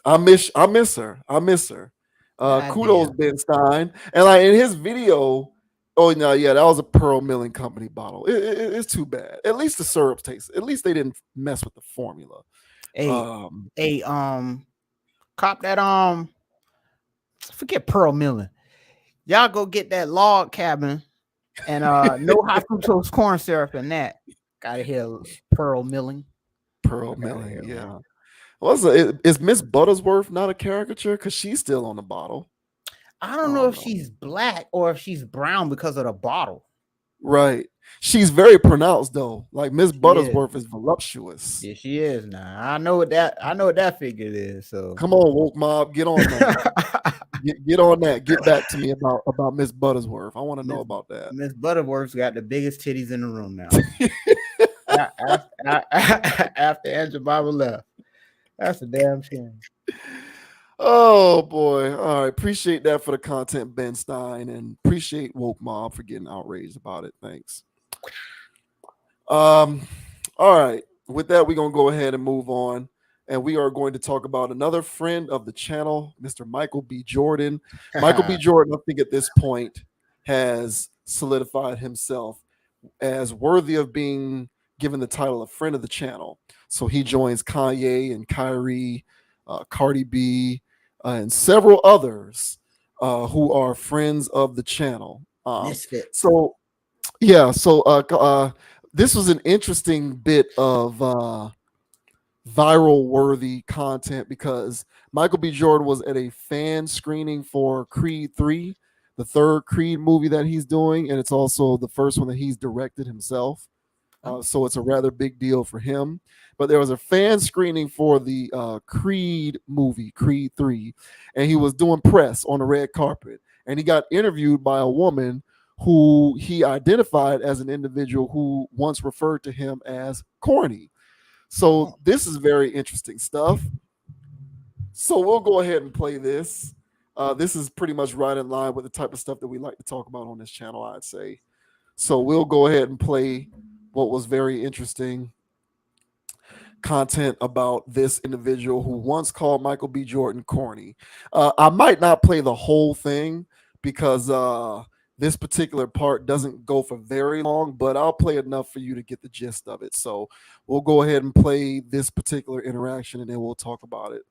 I miss her. I miss her. God Kudos damn. Ben Stein. And like in his video, oh no, yeah, that was a Pearl Milling Company bottle. It's too bad. At least the syrup tastes. At least they didn't mess with the formula. Hey, Um, hey, cop that forget Pearl Milling. Y'all go get that log cabin and no high fructose corn syrup in that. Gotta hear Pearl Milling. Pearl Gotta Milling, hear man. yeah. Is Miss Buttersworth not a caricature? Because she's still on the bottle. I I don't know don't if know. she's black or if she's brown because of the bottle. Right. She's very pronounced though. Like Miss She is. Buttersworth is voluptuous. Yeah, she is now. I know what that figure is. So Come on, woke mob, get on that. Get on that. Get back to me about Miss Buttersworth. I want to know Miss about that. Miss Butterworth's got the biggest titties in the room now. After after Aunt Jemima left. That's a damn shame. Oh boy. All right. Appreciate that for the content, Ben Stein, and appreciate woke mob for getting outraged about it. Thanks. Um, all right. With that, we're gonna go ahead and move on. And we are going to talk about another friend of the channel, Mr. Michael B. Jordan. Michael B. Jordan, I think at this point, has solidified himself as worthy of being given the title of friend of the channel. So he joins Kanye and Kyrie, Cardi B, and several others who are friends of the channel. Misfits. So yeah, so this was an interesting bit of viral worthy content because Michael B. Jordan was at a fan screening for Creed 3, the third Creed movie that he's doing, and it's also the first one that he's directed himself. Oh, So it's a rather big deal for him. But there was a fan screening for the Creed movie, Creed 3, and he was doing press on the red carpet. And he got interviewed by a woman who he identified as an individual who once referred to him as Corny. So oh. this is very interesting stuff. So we'll go ahead and play this. This is pretty much right in line with the type of stuff that we like to talk about on this channel, I'd say. So we'll go ahead and play what was very interesting content about this individual who once called Michael B. Jordan corny. I might not play the whole thing because this particular part doesn't go for very long, but I'll play enough for you to get the gist of it. So we'll go ahead and play this particular interaction and then we'll talk about it.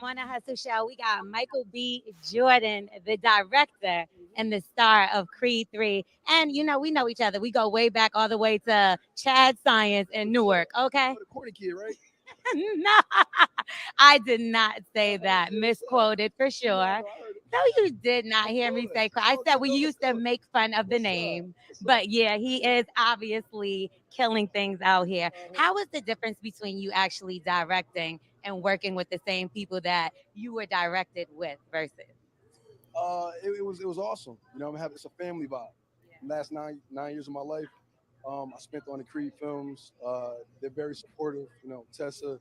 On a Hustle Show, we got Michael B. Jordan, the director and the star of Creed 3. And, we know each other. We go way back all the way to Chad Science in Newark, okay? The corny kid, right? No, I did not say that. Misquoted for sure. No, you did not hear me say. I said we used to make fun of the name, but yeah, he is obviously killing things out here. How is the difference between you actually directing and working with the same people that you were directed with versus? It was awesome. You know, it's a family vibe. Yeah. Last nine years of my life, I spent on the Creed films. They're very supportive. Tessa,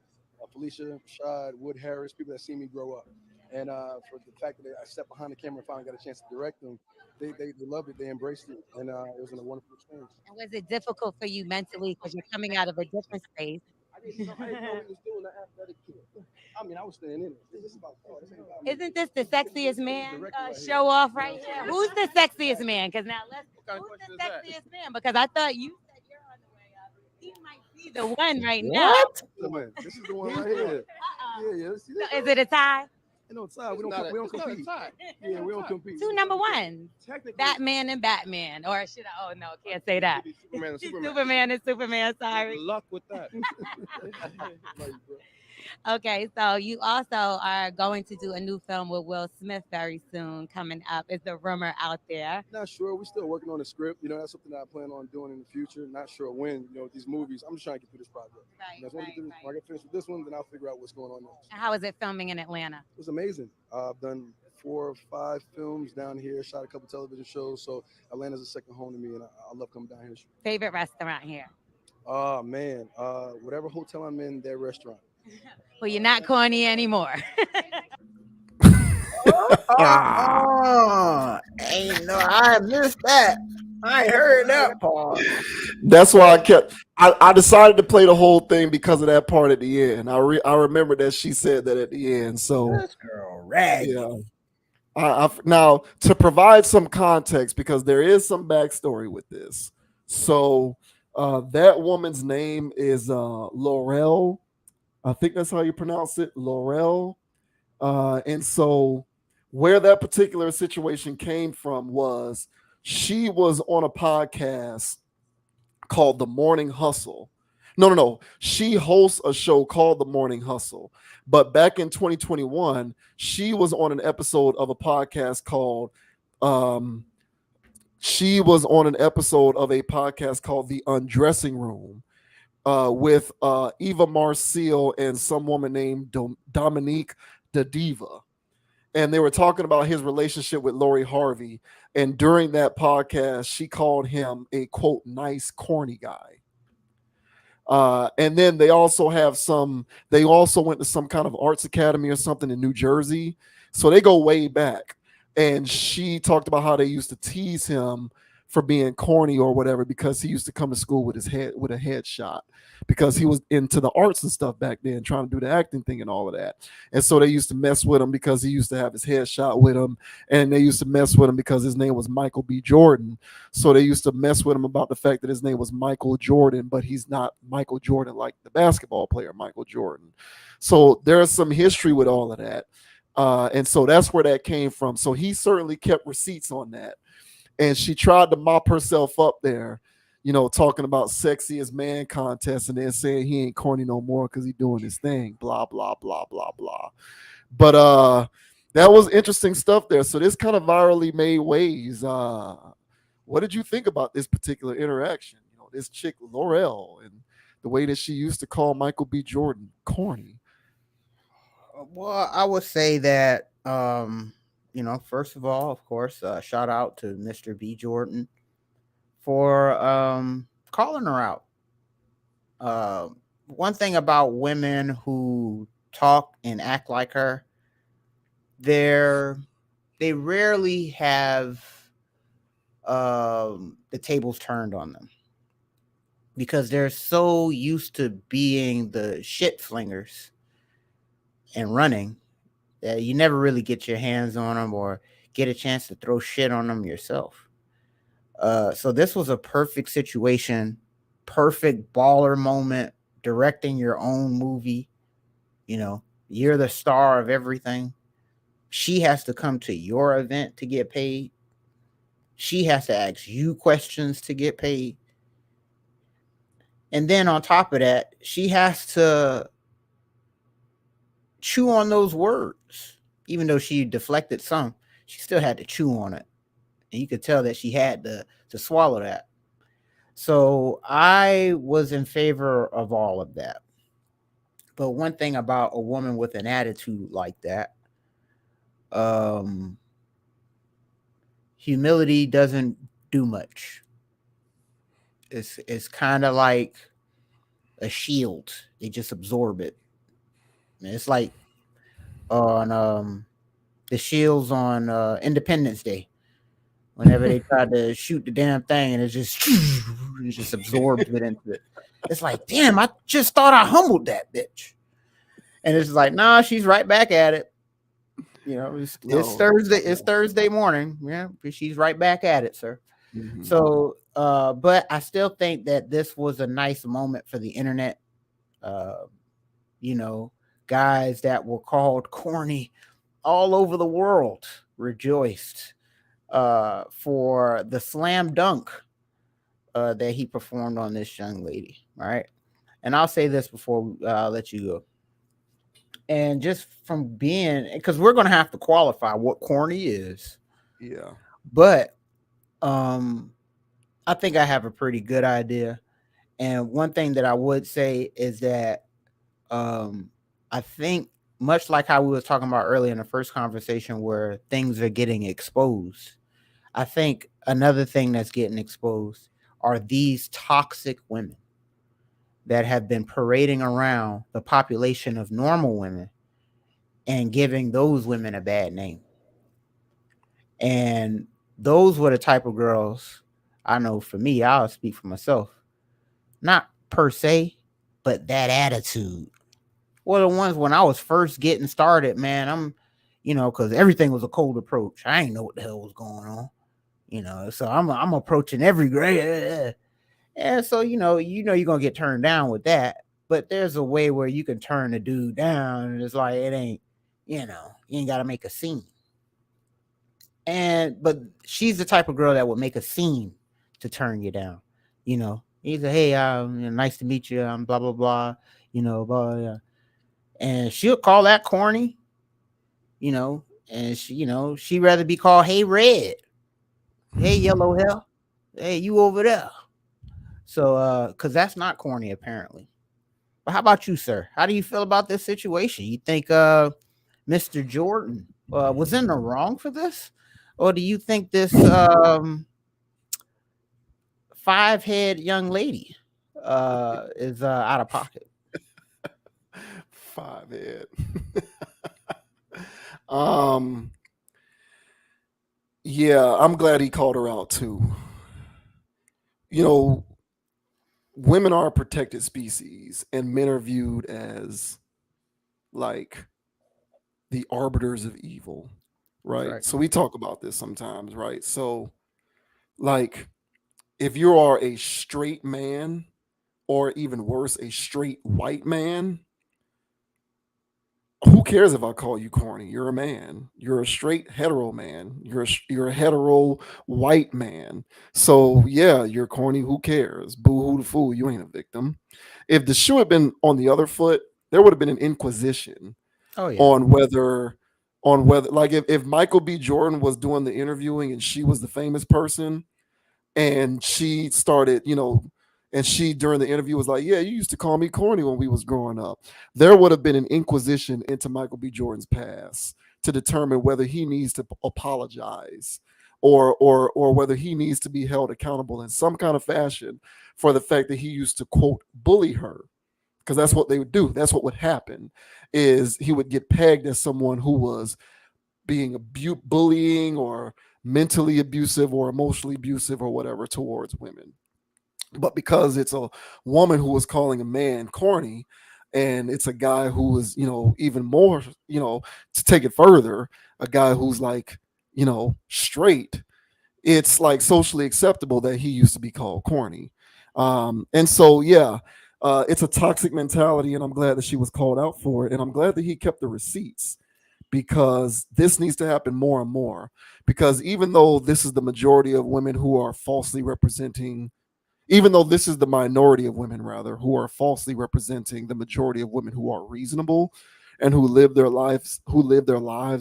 Felicia, Rashad, Wood Harris, people that see me grow up. And for the fact that I stepped behind the camera and finally got a chance to direct them, they loved it. They embraced it. And it was a wonderful experience. And was it difficult for you mentally because you're coming out of a different space? I didn't know he was doing the athletic kid. I mean, I was staying in it. This is about This ain't about me. Isn't this the sexiest This is man director right here. show off You know right what I'm here? saying? Who's the sexiest man? Because now let's. What kind of Who's question the is that? sexiest man? Because I thought you said you're on the way up. He might be the one right now. What? This is the one right here. Yeah. See So this? is it a tie? No, it's not. We don't compete. Yeah, we don't compete. Two number ones. Technically, Batman and Batman. Or should I? Oh, no, can't say that. Superman and Superman. Superman and Superman. Sorry. Luck with that. Okay, so you also are going to do a new film with Will Smith very soon coming up. Is the rumor out there? Not sure. We're still working on the script. That's something that I plan on doing in the future. Not sure when. With these movies, I'm just trying to get through this project. Right, When I get finished with this one, then I'll figure out what's going on next. And how is it filming in Atlanta? It was amazing. I've done 4 or 5 films down here, shot a couple television shows. So Atlanta's a second home to me, and I love coming down here. Favorite restaurant here? Oh, man. Whatever hotel I'm in, their restaurant. Well, you're not corny anymore. Ain't no, I missed that. I ain't heard that part. That's why I decided to play the whole thing because of that part at the end. I remember that she said that at the end. So This girl rag. yeah. Now to provide some context, because there is some backstory with this. So that woman's name is Laurel. I think that's how you pronounce it, Laurel. And so where that particular situation came from was she was on a podcast called The Morning Hustle. No. She hosts a show called The Morning Hustle. But back in 2021, she was on an episode of a podcast called The Undressing Room with Eva Marcille and some woman named Dominique the Diva. And they were talking about his relationship with Lori Harvey. And during that podcast, she called him a, quote, nice, corny guy. And then they also went to some kind of arts academy or something in New Jersey. So they go way back. And she talked about how they used to tease him for being corny or whatever, because he used to come to school with a headshot, because he was into the arts and stuff back then, trying to do the acting thing and all of that. And so they used to mess with him because he used to have his headshot with him, and they used to mess with him because his name was Michael B. Jordan. So they used to mess with him about the fact that his name was Michael Jordan, but he's not Michael Jordan like the basketball player Michael Jordan. So there's some history with all of that. And so that's where that came from. So he certainly kept receipts on that. And she tried to mop herself up there, talking about sexiest man contest, and then saying he ain't corny no more because he doing his thing, blah, blah, blah, blah, blah. But that was interesting stuff there. So this kind of virally made waves. What did you think about this particular interaction? This chick, Laurel, and the way that she used to call Michael B. Jordan corny. Well, I would say that first of all, of course, shout out to Mr. B. Jordan for calling her out. One thing about women who talk and act like her, they rarely have the tables turned on them, because they're so used to being the shit flingers and running that you never really get your hands on them or get a chance to throw shit on them yourself. So this was a perfect situation, perfect baller moment, directing your own movie. You're the star of everything. She has to come to your event to get paid. She has to ask you questions to get paid. And then on top of that, she has to chew on those words. Even though she deflected some, she still had to chew on it. And you could tell that she had to swallow that. So I was in favor of all of that. But one thing about a woman with an attitude like that, humility doesn't do much. It's kind of like a shield. They just absorb it. It's like on the shields on Independence Day. Whenever they tried to shoot the damn thing, and it just absorbs it into it. It's like, damn, I just thought I humbled that bitch, and it's like, nah, she's right back at it. It's No. Thursday. It's Thursday morning. Yeah, she's right back at it, sir. Mhm. So, but I still think that this was a nice moment for the internet. Uh, you know, guys that were called corny all over the world rejoiced for the slam dunk that he performed on this young lady. All right. And I'll say this before I'll let you go. And just from being, because we're going to have to qualify what corny is, Yeah. but um, I think I have a pretty good idea. And one thing that I would say is that um, I think much like how we was talking about earlier in the first conversation where things are getting exposed, I think another thing that's getting exposed are these toxic women that have been parading around the population of normal women and giving those women a bad name. And those were the type of girls I know for me, I'll speak for myself. Not per se, but that attitude. Well, the ones when I was first getting started, man, because everything was a cold approach. I ain't know what the hell was going on, so I'm approaching every grade. And so, you're gonna get turned down with that. But there's a way where you can turn a dude down, and it's like it ain't, you ain't gotta make a scene. But she's the type of girl that would make a scene to turn you down. He's a hey, nice to meet you. Blah blah blah. Blah, blah. And she'll call that corny. And she'd rather be called hey red, hey yellow hair, hey you over there. So because that's not corny apparently. But how about you, sir? How do you feel about this situation? You think Mr. Jordan was in the wrong for this? Or do you think this five-head young lady is out of pocket? Five head. um. Yeah, I'm glad he called her out too. You know, women are a protected species, and men are viewed as like the arbiters of evil, That's right? right. So we talk about this sometimes, right? So, like, if you are a straight man, or even worse, a straight white man, who cares if I call you corny? You're a man. You're a straight hetero man. You're a hetero white man. So yeah, you're corny. Who cares? Boo hoo the fool. You ain't a victim. If the shoe had been on the other foot, there would have been an inquisition Oh yeah. on whether like if Michael B. Jordan was doing the interviewing and she was the famous person, and she started, and she during the interview was like, "Yeah, you used to call me corny when we was growing up." There would have been an inquisition into Michael B. Jordan's past to determine whether he needs to apologize or whether he needs to be held accountable in some kind of fashion for the fact that he used to quote bully her, because that's what they would do. That's what would happen is he would get pegged as someone who was being bullying or mentally abusive or emotionally abusive or whatever towards women. But because it's a woman who was calling a man corny, and it's a guy who is, even more, to take it further, a guy who's like, straight, it's like socially acceptable that he used to be called corny. And so, yeah, it's a toxic mentality, and I'm glad that she was called out for it. And I'm glad that he kept the receipts, because this needs to happen more and more. Because even though this is the majority of women who are falsely representing, even though this is the minority of women, rather, who are falsely representing the majority of women who are reasonable and who live their lives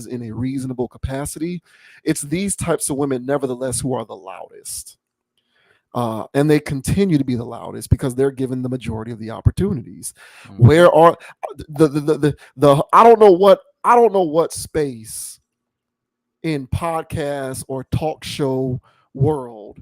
in a reasonable capacity, it's these types of women, nevertheless, who are the loudest. And they continue to be the loudest because they're given the majority of the opportunities. Mm-hmm. Where are the I don't know what space in podcast or talk show world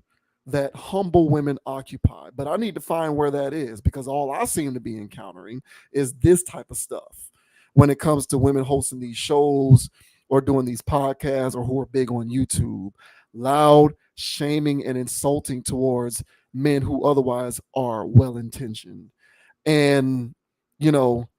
that humble women occupy. But I need to find where that is, because all I seem to be encountering is this type of stuff when it comes to women hosting these shows or doing these podcasts, or who are big on YouTube. Loud shaming and insulting towards men who otherwise are well intentioned. And, you know,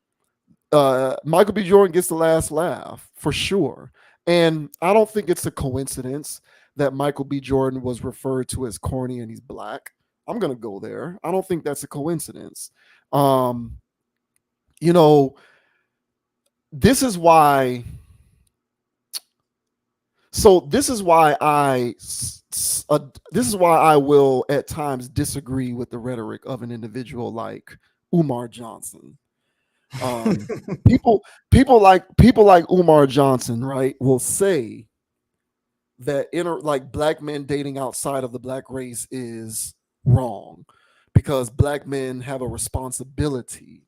Michael B. Jordan gets the last laugh for sure. And I don't think it's a coincidence that Michael B. Jordan was referred to as corny and he's black. I'm gonna go there. I don't think that's a coincidence. Um, you know, this is why. So this is why I will at times disagree with the rhetoric of an individual like Umar Johnson. Um, people like Umar Johnson, right, will say that like black men dating outside of the black race is wrong because black men have a responsibility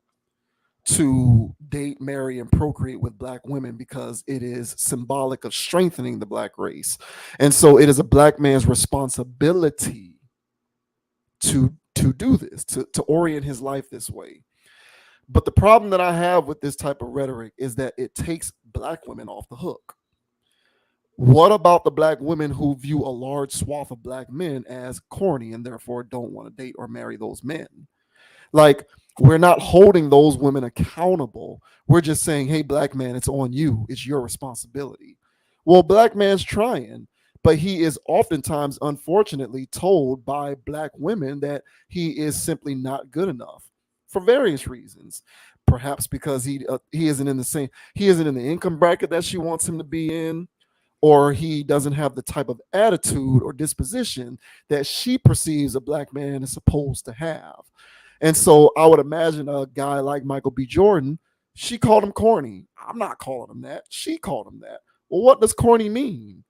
to date, marry, and procreate with black women because it is symbolic of strengthening the black race. And so it is a black man's responsibility to do this, to orient his life this way. But the problem that I have with this type of rhetoric is that it takes black women off the hook. What about the black women who view a large swath of black men as corny and therefore don't want to date or marry those men? Like, we're not holding those women accountable. We're just saying, hey, black man, it's on you. It's your responsibility. Well, black man's trying, but he is oftentimes, unfortunately, told by black women that he is simply not good enough for various reasons. Perhaps because he isn't in the same he isn't in the income bracket that she wants him to be in, or he doesn't have the type of attitude or disposition that she perceives a black man is supposed to have. And so I would imagine a guy like Michael B. Jordan, she called him corny. I'm not calling him that. She called him that. Well, what does corny mean?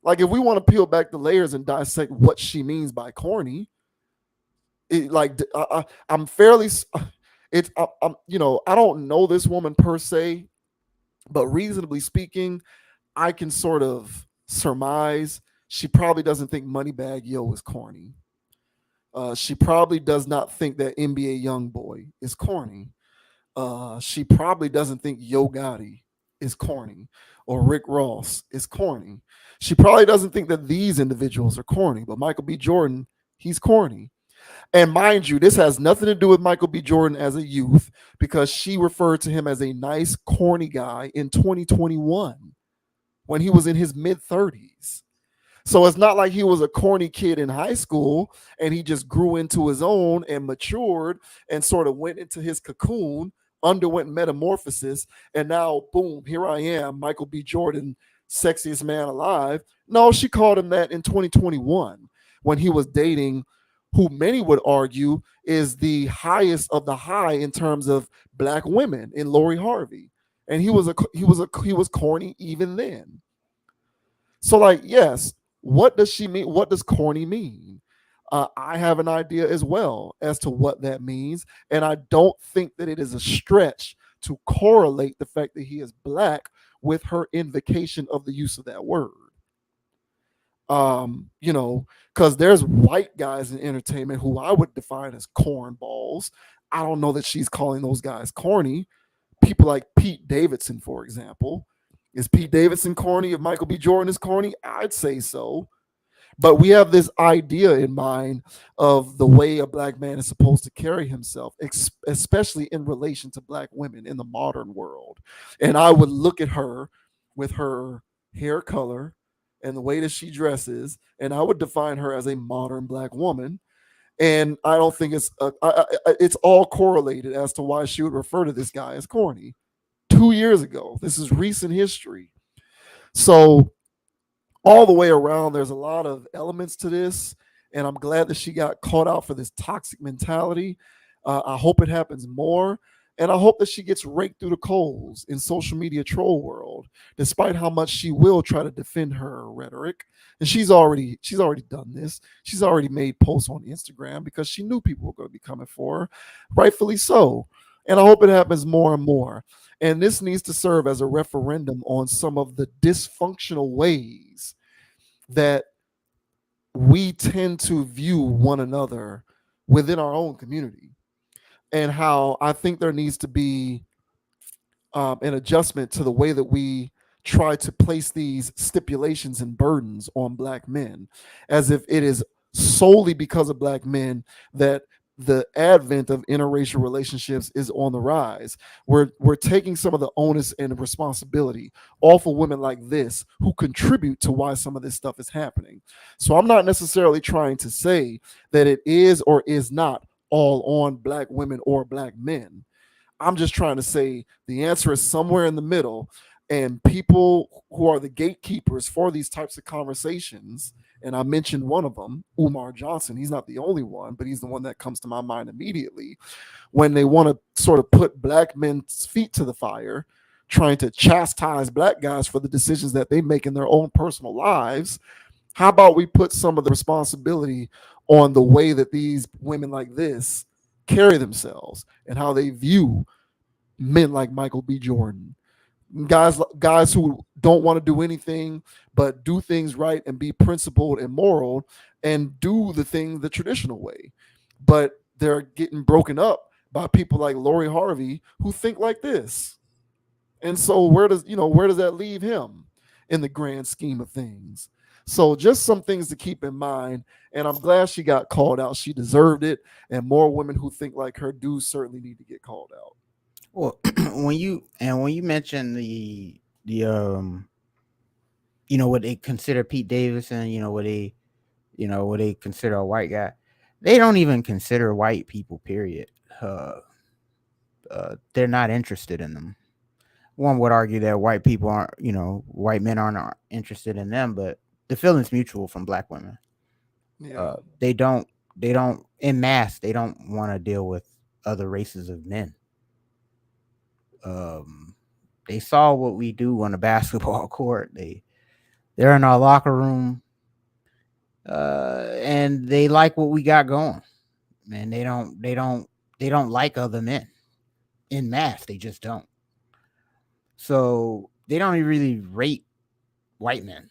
Like, if we want to peel back the layers and dissect what she means by corny, I'm fairly, I don't know this woman per se, but reasonably speaking, I can sort of surmise she probably doesn't think Moneybag Yo is corny. She probably does not think that NBA YoungBoy is corny. She probably doesn't think Yo Gotti is corny or Rick Ross is corny. She probably doesn't think that these individuals are corny, but Michael B. Jordan, he's corny. And mind you, this has nothing to do with Michael B. Jordan as a youth, because she referred to him as a nice, corny guy in 2021 when he was in his mid 30s. So it's not like he was a corny kid in high school and he just grew into his own and matured and sort of went into his cocoon, underwent metamorphosis, and now, boom, here I am, Michael B. Jordan, sexiest man alive. No, she called him that in 2021 when he was dating who many would argue is the highest of the high in terms of black women in Lori Harvey. And he was corny even then. So, like, yes, what does she mean? What does corny mean? I have an idea as well as to what that means, and I don't think that it is a stretch to correlate the fact that he is black with her invocation of the use of that word. Because there's white guys in entertainment who I would define as cornballs. I don't know that she's calling those guys corny. People like Pete Davidson, for example. Is Pete Davidson corny? If Michael B. Jordan is corny, I'd say so. But we have this idea in mind of the way a black man is supposed to carry himself, especially in relation to black women in the modern world. And I would look at her with her hair color and the way that she dresses, and I would define her as a modern black woman. And I don't think it's all correlated as to why she would refer to this guy as corny. 2 years ago, this is recent history. So all the way around, there's a lot of elements to this, and I'm glad that she got caught out for this toxic mentality. I hope it happens more, and I hope that she gets raked through the coals in social media troll world, despite how much she will try to defend her rhetoric. And she's already done this. She's already made posts on Instagram because she knew people were going to be coming for her, rightfully so. And I hope it happens more and more. And this needs to serve as a referendum on some of the dysfunctional ways that we tend to view one another within our own community, and how I think there needs to be an adjustment to the way that we try to place these stipulations and burdens on black men, as if it is solely because of black men that the advent of interracial relationships is on the rise. We're taking some of the onus and the responsibility off of women like this who contribute to why some of this stuff is happening. So I'm not necessarily trying to say that it is or is not all on black women or black men. I'm just trying to say the answer is somewhere in the middle. And people who are the gatekeepers for these types of conversations, and I mentioned one of them, Umar Johnson. He's not the only one, but he's the one that comes to my mind immediately. When they want to sort of put black men's feet to the fire, trying to chastise black guys for the decisions that they make in their own personal lives, how about we put some of the responsibility on the way that these women like this carry themselves and how they view men like Michael B. Jordan, guys who don't want to do anything but do things right and be principled and moral and do the thing the traditional way, but they're getting broken up by people like Lori Harvey who think like this. And so where does that leave him in the grand scheme of things? So just some things to keep in mind. And I'm glad she got called out. She deserved it. And more women who think like her do certainly need to get called out. Well, when you mention the what they consider Pete Davidson, what they consider a white guy, they don't even consider white people. Period. They're not interested in them. One would argue that white people aren't, white men aren't interested in them, but the feeling's mutual from black women. Yeah. They don't in mass. They don't want to deal with other races of men. Um, they saw what we do on the basketball court. They're in our locker room, and they like what we got going. Man, they don't like other men in mass. They just don't. So they don't even really rate white men.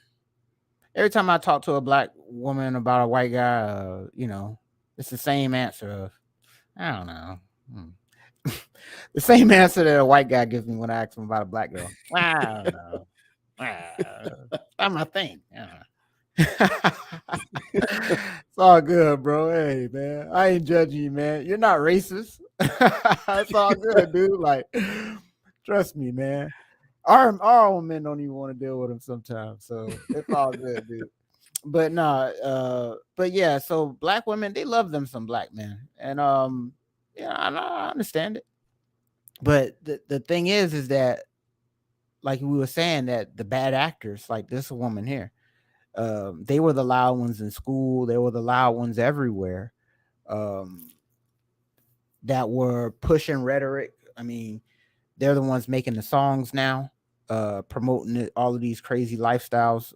Every time I talk to a black woman about a white guy, it's the same answer of, I don't know. The same answer that a white guy gives me when I ask him about a black girl. Well, I don't know. That's my thing. It's all good, bro. Hey, man, I ain't judging you, man. You're not racist. It's all good, dude. Like, trust me, man. Our own men don't even want to deal with them sometimes, so it's all good, dude. But nah, but yeah. So black women, they love them some black men, and yeah, I understand it. But the thing is that, like we were saying, that the bad actors, like this woman here, they were the loud ones in school. They were the loud ones everywhere. Um, that were pushing rhetoric. I mean, they're the ones making the songs now, promoting all of these crazy lifestyles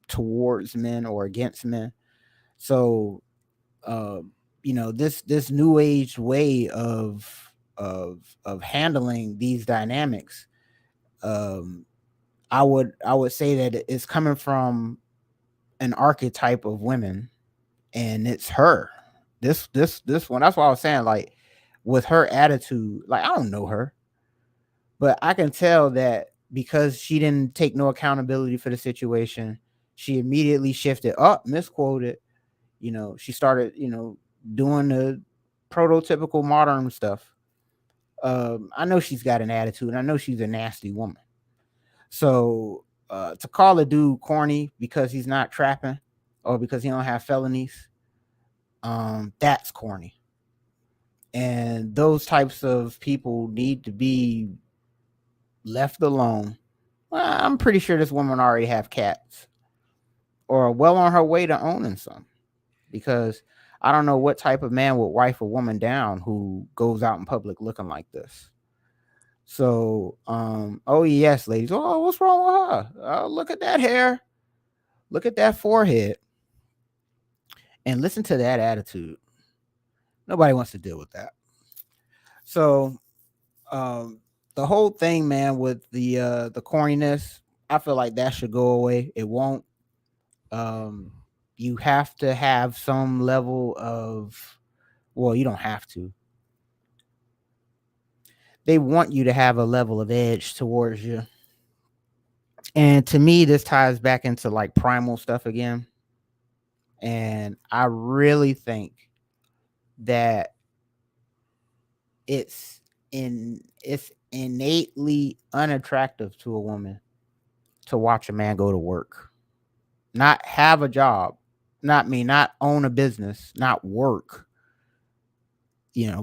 towards men or against men. So, uh, this new age way of handling these dynamics, um, I would say that it's coming from an archetype of women, and it's her. This one. That's why I was saying, like, with her attitude, like, I don't know her, but I can tell that because she didn't take no accountability for the situation, she immediately shifted up, misquoted. She started, doing the prototypical modern stuff. I know she's got an attitude. I know she's a nasty woman. So to call a dude corny because he's not trapping or because he don't have felonies, that's corny. And those types of people need to be left alone. Well, I'm pretty sure this woman already have cats or well on her way to owning some, because I don't know what type of man would wife a woman down who goes out in public looking like this. So, oh yes, ladies. Oh, what's wrong with her? Oh, look at that hair. Look at that forehead. And listen to that attitude. Nobody wants to deal with that. So, um, the whole thing, man, with the corniness, I feel like that should go away. It won't. Um, You have to have some level of, well, you don't have to. They want you to have a level of edge towards you. And to me, this ties back into like primal stuff again. And I really think that it's innately unattractive to a woman to watch a man go to work, not have a job, not own a business, not work,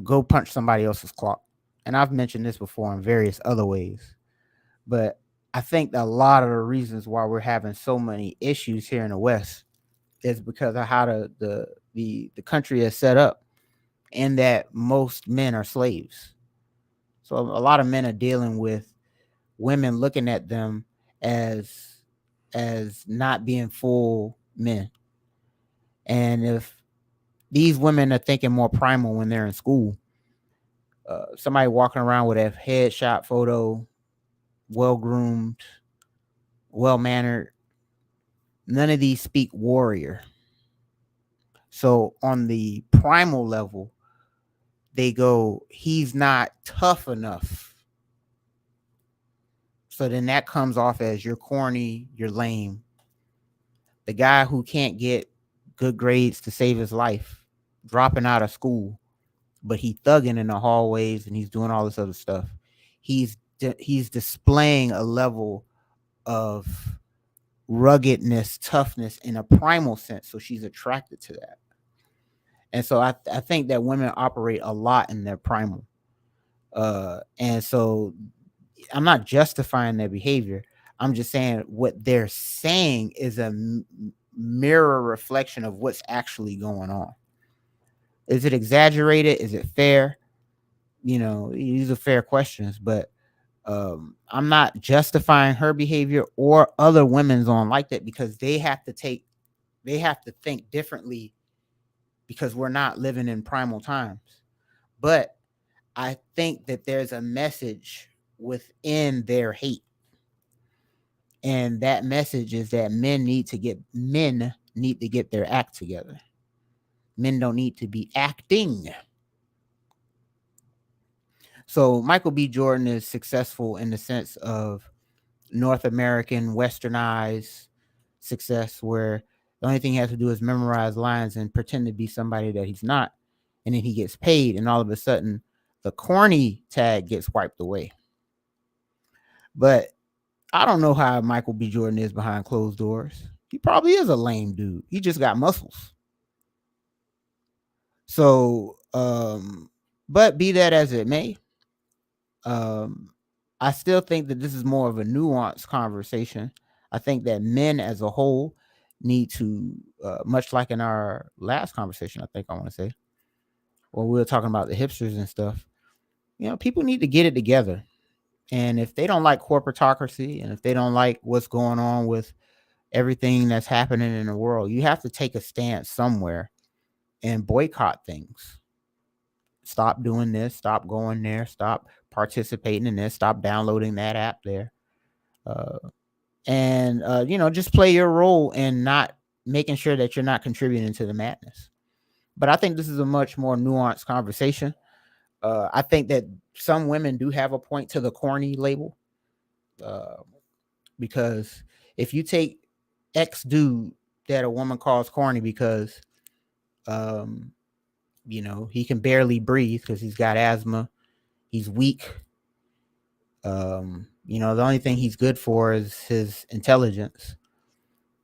go punch somebody else's clock. And I've mentioned this before in various other ways, but I think that a lot of the reasons why we're having so many issues here in the West is because of how the country is set up, and that most men are slaves. So a lot of men are dealing with women looking at them as not being full men. And if these women are thinking more primal when they're in school, somebody walking around with a headshot photo, well groomed, well mannered, none of these speak warrior. So on the primal level, they go, he's not tough enough. So then that comes off as you're corny, you're lame. The guy who can't get good grades to save his life, dropping out of school, but he thugging in the hallways and he's doing all this other stuff. He's displaying a level of ruggedness, toughness in a primal sense. So she's attracted to that. And so I think that women operate a lot in their primal. And so I'm not justifying their behavior. I'm just saying what they're saying is a mirror reflection of what's actually going on. Is it exaggerated? Is it fair? These are fair questions, but I'm not justifying her behavior or other women's on like that, because they have to think differently, because we're not living in primal times. But I think that there's a message within their hate. And that message is that men need to get their act together. Men don't need to be acting. So Michael B. Jordan is successful in the sense of North American westernized success, where the only thing he has to do is memorize lines and pretend to be somebody that he's not. And then he gets paid, and all of a sudden the corny tag gets wiped away. But I don't know how Michael B. Jordan is behind closed doors. He probably is a lame dude. He just got muscles. So, but be that as it may, um, I still think that this is more of a nuanced conversation. I think that men as a whole need to, much like in our last conversation, I think I want to say, when we were talking about the hipsters and stuff, people need to get it together. And if they don't like corporatocracy, and if they don't like what's going on with everything that's happening in the world, you have to take a stance somewhere and boycott things. Stop doing this, stop going there, stop participating in this, stop downloading that app there. Uh, and just play your role in not making sure that you're not contributing to the madness. But I think this is a much more nuanced conversation. I think that some women do have a point to the corny label, uh, because if you take X dude that a woman calls corny because um, he can barely breathe because he's got asthma, he's weak. The only thing he's good for is his intelligence.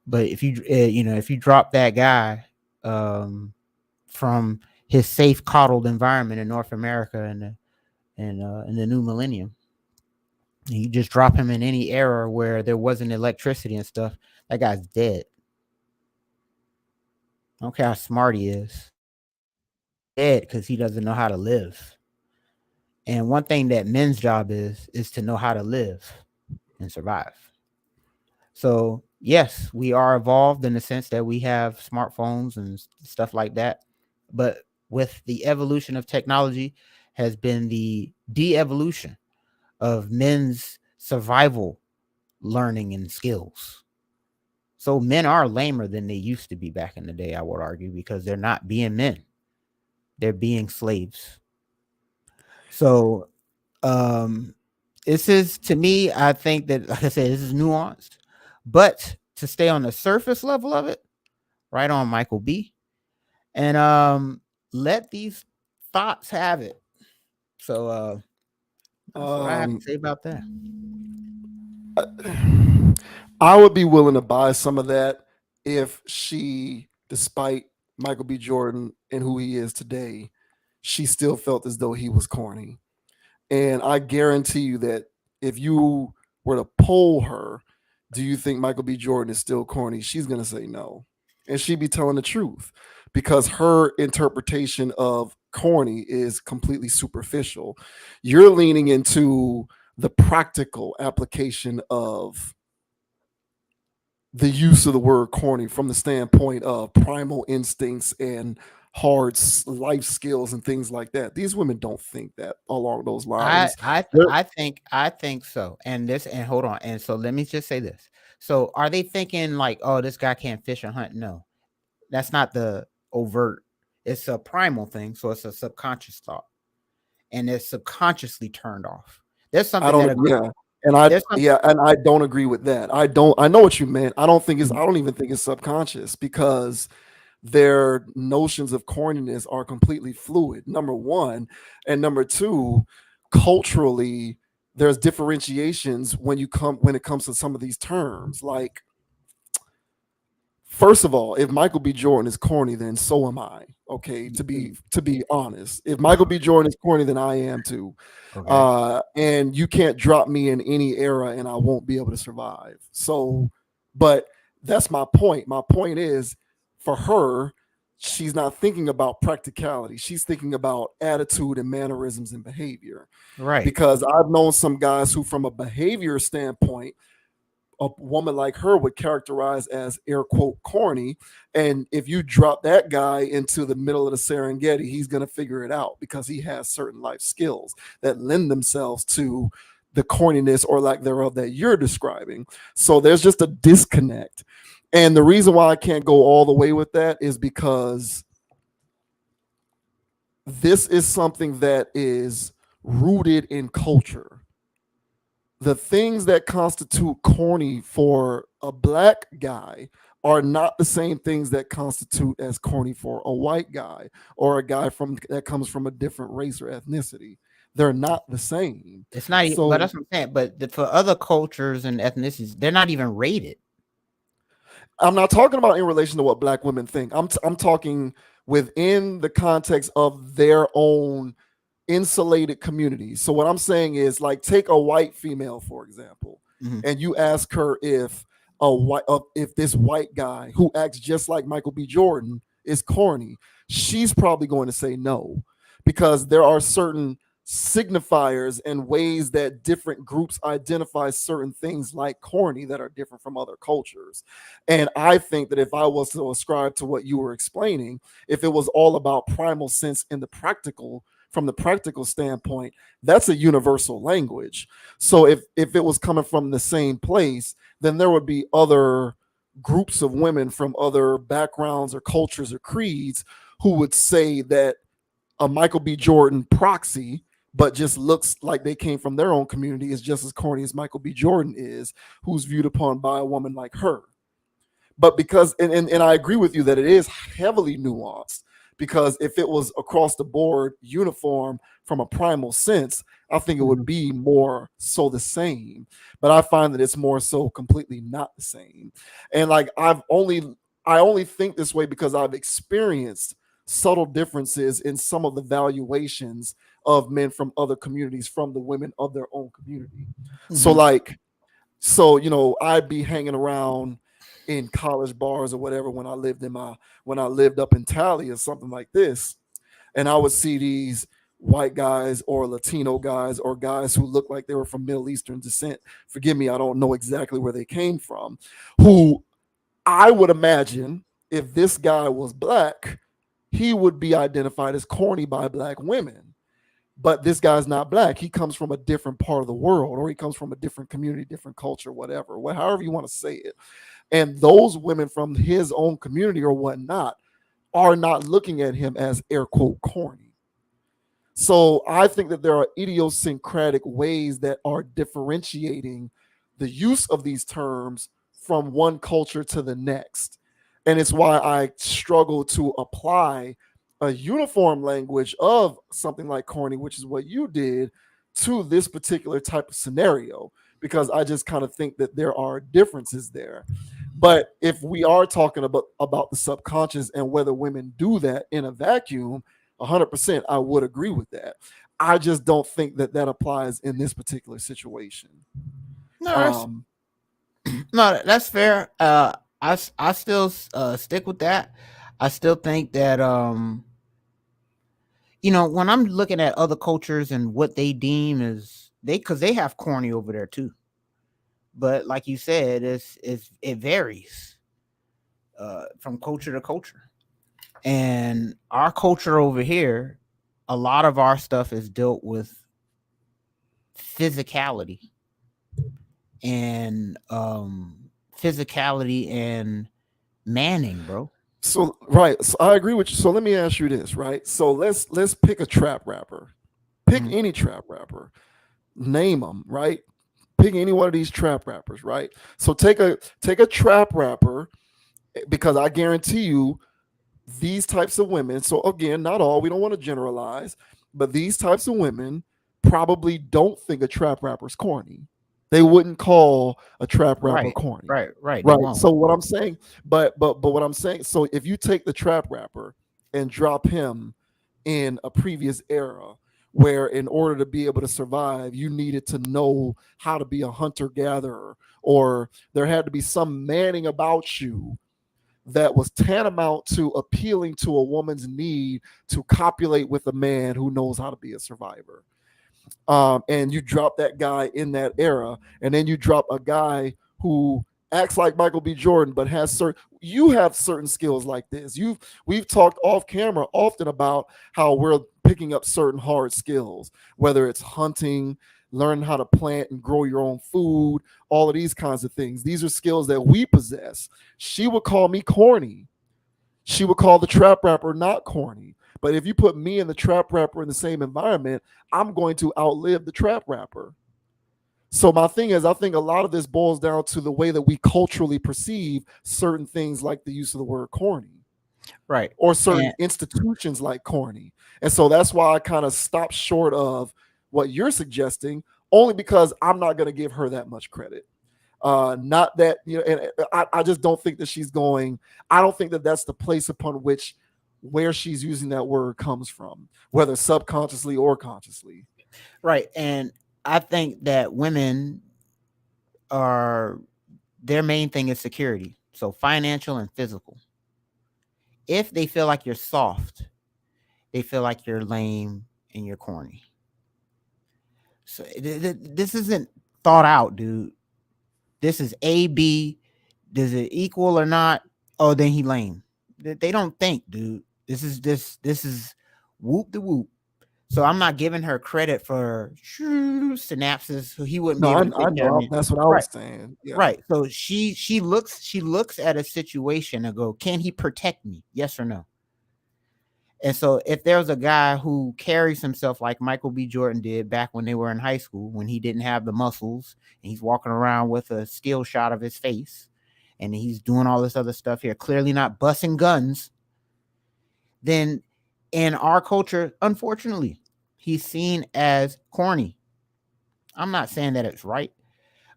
But if you drop that guy from his safe coddled environment in North America in the new millennium, and you just drop him in any era where there wasn't electricity and stuff, that guy's dead. I don't care how smart he is. Dead because he doesn't know how to live. And one thing that men's job is to know how to live and survive. So yes, we are evolved in the sense that we have smartphones and stuff like that. But with the evolution of technology has been the de-evolution of men's survival learning and skills. So men are lamer than they used to be back in the day, I would argue, because they're not being men. They're being slaves. So um this is, to me, I think that, like I said, this is nuanced. But to stay on the surface level of it, right on, Michael B. And let these thoughts have it. So that's what I have to Um, say about that. I would be willing to buy some of that if she, despite Michael B. Jordan and who he is today, she still felt as though he was corny. And I guarantee you that if you were to poll her, do you think Michael B. Jordan is still corny? She's going to say no. And she'd be telling the truth because her interpretation of corny is completely superficial. You're leaning into the practical application of the use of the word corny from the standpoint of primal instincts and life skills and things like that. These women don't think that along those I lines. I They're, I think so. And this, and hold on. And so let me just say this. So are they thinking like, oh, this guy can't fish or hunt? No. That's not the overt. It's a primal thing, so it's a subconscious thought. And it's subconsciously turned off. There's I something don't, that yeah. And I, there's some yeah, and I don't agree with that. I know what you meant. I Mhm. don't even think it's subconscious because their notions of corniness are completely fluid. Number one, and number two, culturally, there's differentiations when it comes to some of these terms. Like, first of all, if Michael B. Jordan is corny, then so am I. Okay, to be honest, if Michael B. Jordan is corny, then I am too. Okay. And you can't drop me in any era, and I won't be able to survive. So, but that's my point. My point is, for her, she's not thinking about practicality. She's thinking about attitude and mannerisms and behavior. Right. Because I've known some guys who, from a behavior standpoint, a woman like her would characterize as air quote corny. And if you drop that guy into the middle of the Serengeti, he's going to figure it out because he has certain life skills that lend themselves to the corniness or lack thereof that you're describing. So there's just a disconnect. And the reason why I can't go all the way with that is because this is something that is rooted in culture. The things that constitute corny for a black guy are not the same things that constitute as corny for a white guy or a guy from that comes from a different race or ethnicity. They're not the same. It's not, but So that's what I'm saying. But for other cultures and ethnicities, they're not even rated. I'm not talking about in relation to what black women think. I'm talking within the context of their own insulated communities. So what I'm saying is, like, take a white female for example, Mhm. and you ask her if this white guy who acts just like Michael B. Jordan is corny. She's probably going to say no, because there are certain signifiers and ways that different groups identify certain things like corny that are different from other cultures. And I think that if I was to ascribe to what you were explaining, if it was all about primal sense in the practical, from the practical standpoint, that's a universal language. So if it was coming from the same place, then there would be other groups of women from other backgrounds or cultures or creeds who would say that a Michael B. Jordan proxy, but just looks like they came from their own community, is just as corny as Michael B. Jordan is, who's viewed upon by a woman like her. But because, and I agree with you that it is heavily nuanced, because if it was across the board uniform from a primal sense, I think it would Mhm. be more so the same. But I find that it's more so completely not the same. And like, I only think this way because I've experienced subtle differences in some of the valuations of men from other communities from the women of their own community. So Mhm. like, so I'd be hanging around in college bars or whatever when I lived up in Tally or something like this, and I would see these white guys or Latino guys or guys who looked like they were from Middle Eastern descent. Forgive me, I don't know exactly where they came from. Who I would imagine, if this guy was black, he would be identified as corny by black women. But this guy's not black. He comes from a different part of the world, or he comes from a different community, different culture, whatever, however you want to say it. And those women from his own community or whatnot are not looking at him as air quote corny. So I think that there are idiosyncratic ways that are differentiating the use of these terms from one culture to the next. And it's why I struggle to apply a uniform language of something like corny, which is what you did, to this particular type of scenario, because I just kind of think that there are differences there. But if we are talking about the subconscious and whether women do that in a vacuum, 100%, I would agree with that. I just don't think that that applies in this particular situation. No, Um, that's fair. I still stick with that. I still think that when I'm looking at other cultures and what they deem as because they have corny over there too. But like you said, it varies from culture to culture. And our culture over here, a lot of our stuff is dealt with physicality and manning, bro. so right, so I agree with you. So let me ask you this, right? So let's pick a trap rapper. Pick Mhm. any trap rapper. Name them, right? Pick any one of these trap rappers, right? So take a trap rapper, because I guarantee you these types of women, so again, not all, we don't want to generalize, but these types of women probably don't think a trap rapper's corny. They wouldn't call a trap rapper Right, corny. right. They Right. won't. So what I'm saying, but what I'm saying, so if you take the trap rapper and drop him in a previous era where in order to be able to survive, you needed to know how to be a hunter gatherer, or there had to be some manning about you that was tantamount to appealing to a woman's need to copulate with a man who knows how to be a survivor. And you drop that guy in that era, and then you drop a guy who acts like Michael B. Jordan, but has certain, you have certain skills like this. We've talked off camera often about how we're picking up certain hard skills, whether it's hunting, learning how to plant and grow your own food, all of these kinds of things. These are skills that we possess. She would call me corny. She would call the trap rapper not corny. But if you put me and the trap rapper in the same environment, I'm going to outlive the trap rapper. So my thing is, I think a lot of this boils down to the way that we culturally perceive certain things, like the use of the word corny, Right. or certain And institutions like corny. And so that's why I kind of stopped short of what you're suggesting, only because I'm not going to give her that much credit. Not that, and I just don't think that she's going. I don't think that that's the place upon which where she's using that word comes from, whether subconsciously or consciously. right. And I think that women are their main thing is security. So financial and physical. If they feel like you're soft, they feel like you're lame and you're corny. So this isn't thought out, dude. This is A B. Does it equal or not? Oh, then he lame. They don't think, dude. This is whoop the whoop. So I'm not giving her credit for synapses. So he wouldn't No, be able to I take care of know. me. That's what I Right, was saying. Yeah. right. So she looks at a situation and go, can he protect me? Yes or no? And so if there's a guy who carries himself like Michael B. Jordan did back when they were in high school, when he didn't have the muscles, and he's walking around with a still shot of his face, and he's doing all this other stuff here, clearly not busting guns, then in our culture, unfortunately, he's seen as corny. I'm not saying that it's right,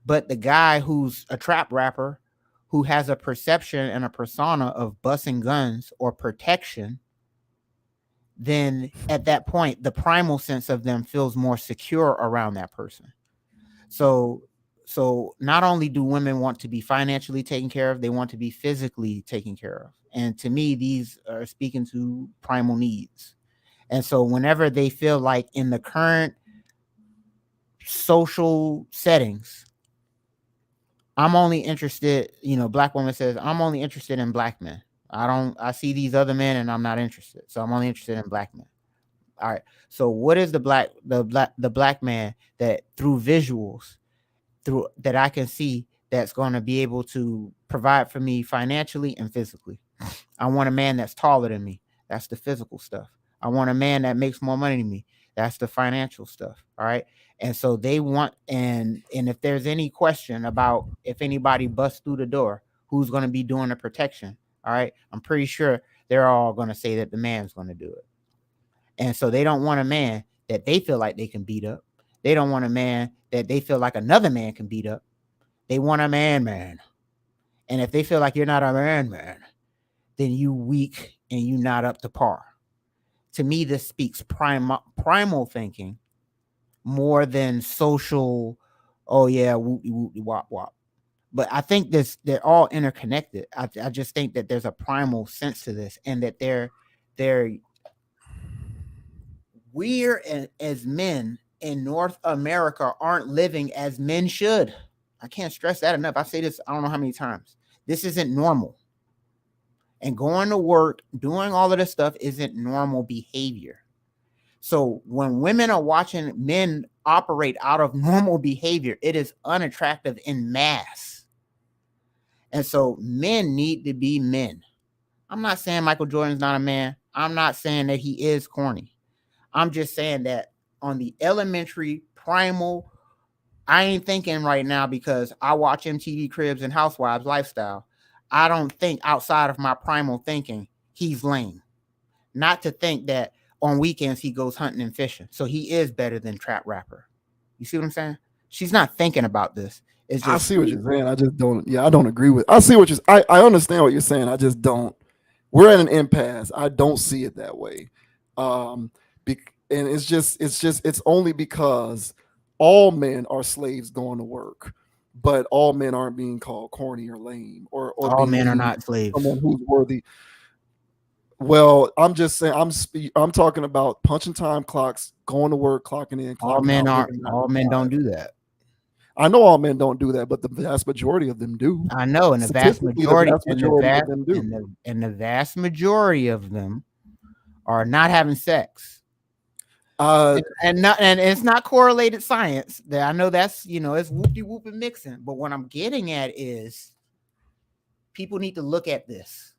but the guy who's a trap rapper who has a perception and a persona of busting guns or protection, then at that point, the primal sense of them feels more secure around that person. So, so not only do women want to be financially taken care of, they want to be physically taken care of. And to me, these are speaking to primal needs. And so, whenever they feel like in the current social settings, I'm only interested, black woman says, I'm only interested in black men. I see these other men and I'm not interested. So I'm only interested in black men. All right. So what is the black man that through visuals through that I can see that's going to be able to provide for me financially and physically. I want a man that's taller than me. That's the physical stuff. I want a man that makes more money than me. That's the financial stuff. All right. And so they want, and if there's any question about if anybody busts through the door, who's going to be doing the protection, all right, I'm pretty sure they're all going to say that the man's going to do it. And so they don't want a man that they feel like they can beat up. They don't want a man that they feel like another man can beat up. They want a man. And if they feel like you're not a man, then you weak and you not up to par. To me, this speaks primal thinking more than social. Oh yeah, whoopty whoopty wop wop. But I think this they're all interconnected. I just think that there's a primal sense to this, and that they're as men in North America aren't living as men should. I can't stress that enough. I say this I don't know how many times. This isn't normal. And going to work, doing all of this stuff isn't normal behavior. So when women are watching men operate out of normal behavior, it is unattractive in mass. And so men need to be men. I'm not saying Michael Jordan's not a man. I'm not saying that he is corny. I'm just saying that on the elementary, primal, I ain't thinking right now because I watch MTV Cribs and Housewives Lifestyle. I don't think outside of my primal thinking, he's lame. Not to think that on weekends he goes hunting and fishing. So he is better than trap rapper. You see what I'm saying? She's not thinking about this. It's I just see what you're saying. I just don't. Yeah, I don't agree with. I see what you're. I understand what you're saying. I just don't. We're at an impasse. I don't see it that way. Um, and it's only because all men are slaves going to work, but all men aren't being called corny or lame or all being men are deemed not slaves. someone who's worthy. Well, I'm just saying. I'm talking about punching time clocks, going to work, clocking in, All clocking men out, aren't living nine all to men don't five. do that. I know all men don't do that, but the vast majority of them do. I know, and the vast Statistically, the majority vast majority of them do. and the vast majority of them are not having sex. Uh, And it's not correlated science. That I know that's it's whoopty whoop and mixing. But what I'm getting at is people need to look at this.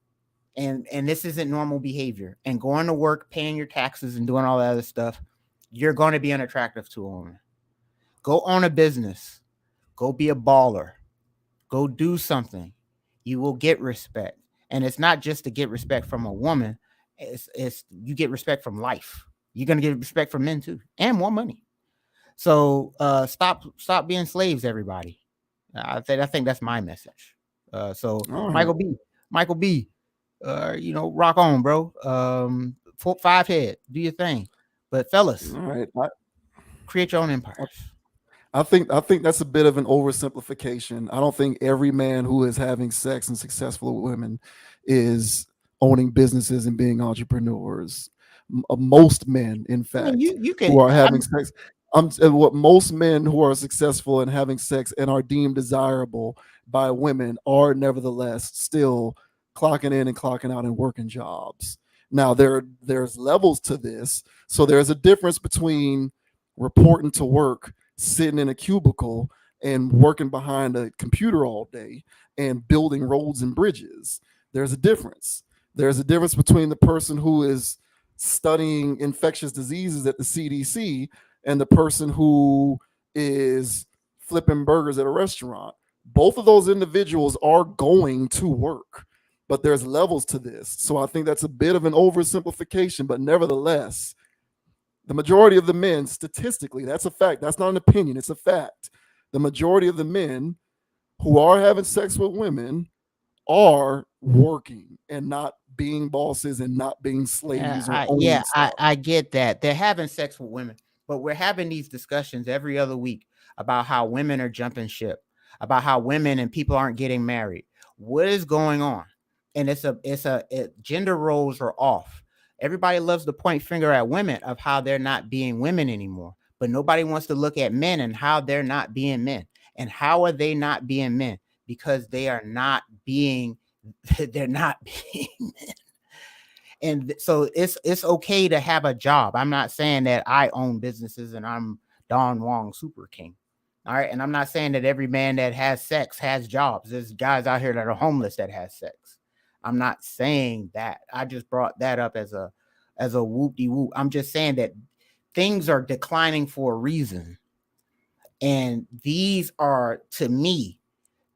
And this isn't normal behavior. And going to work, paying your taxes, and doing all that other stuff, you're going to be unattractive to a woman. Go own a business. Go be a baller. Go do something. You will get respect. And it's not just to get respect from a woman. It's you get respect from life. You're gonna get respect from men too, and more money. So stop being slaves, everybody. I think that's my message. So all right, Michael B, Michael B, rock on, bro. 5 head, do your thing. But fellas, all right. create your own I, empires. I think that's a bit of an oversimplification. I don't think every man who is having sex and successful with women is owning businesses and being entrepreneurs. Most men, in I mean, fact, you who can. are having sex, what most men who are successful and having sex and are deemed desirable by women are nevertheless still clocking in and clocking out and working jobs. Now there's levels to this, so there's a difference between reporting to work, sitting in a cubicle and working behind a computer all day and building roads and bridges. There's a difference. There's a difference between the person who is studying infectious diseases at the CDC and the person who is flipping burgers at a restaurant. Both of those individuals are going to work, but there's levels to this. So I think that's a bit of an oversimplification, but nevertheless, the majority of the men, statistically, that's a fact. That's not an opinion, it's a fact. The majority of the men who are having sex with women are working and not being bosses and not being slaves or Yeah, owning stuff. I get that. They're having sex with women, but we're having these discussions every other week about how women are jumping ship, about how women and people aren't getting married. What is going on? And gender roles are off. Everybody loves to point finger at women of how they're not being women anymore, but nobody wants to look at men and how they're not being men. And how are they not being men? Because they are not being they're not being and so it's okay to have a job. I'm not saying that I own businesses and I'm Don Wong Super King. All right. And I'm not saying that every man that has sex has jobs. There's guys out here that are homeless that has sex. I'm not saying that. I just brought that up as a whoop de whoop. I'm just saying that things are declining for a reason. And these are, to me,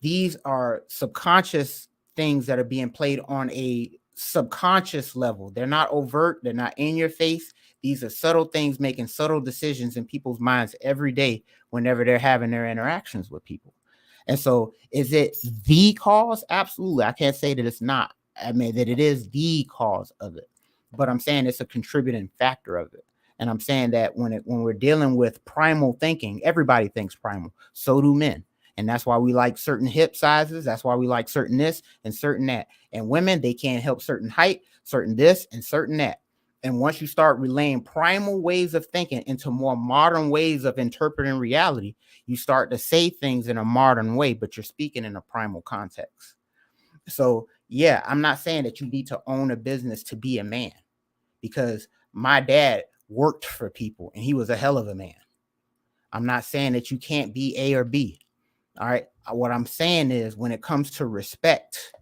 these are subconscious things that are being played on a subconscious level. They're not overt, they're not in your face. These are subtle things making subtle decisions in people's minds every day whenever they're having their interactions with people. And so, is it the cause? Absolutely. I can't say that it's not. I mean, that it is the cause of it, but I'm saying it's a contributing factor of it. And I'm saying that when we're dealing with primal thinking, everybody thinks primal. So do men. And that's why we like certain hip sizes. That's why we like certain this and certain that. And women, they can't help certain height, certain this and certain that. And once you start relaying primal ways of thinking into more modern ways of interpreting reality, you start to say things in a modern way, but you're speaking in a primal context. So, yeah, I'm not saying that you need to own a business to be a man, because my dad worked for people and he was a hell of a man. I'm not saying that you can't be A or B. All right. What I'm saying is, when it comes to respect,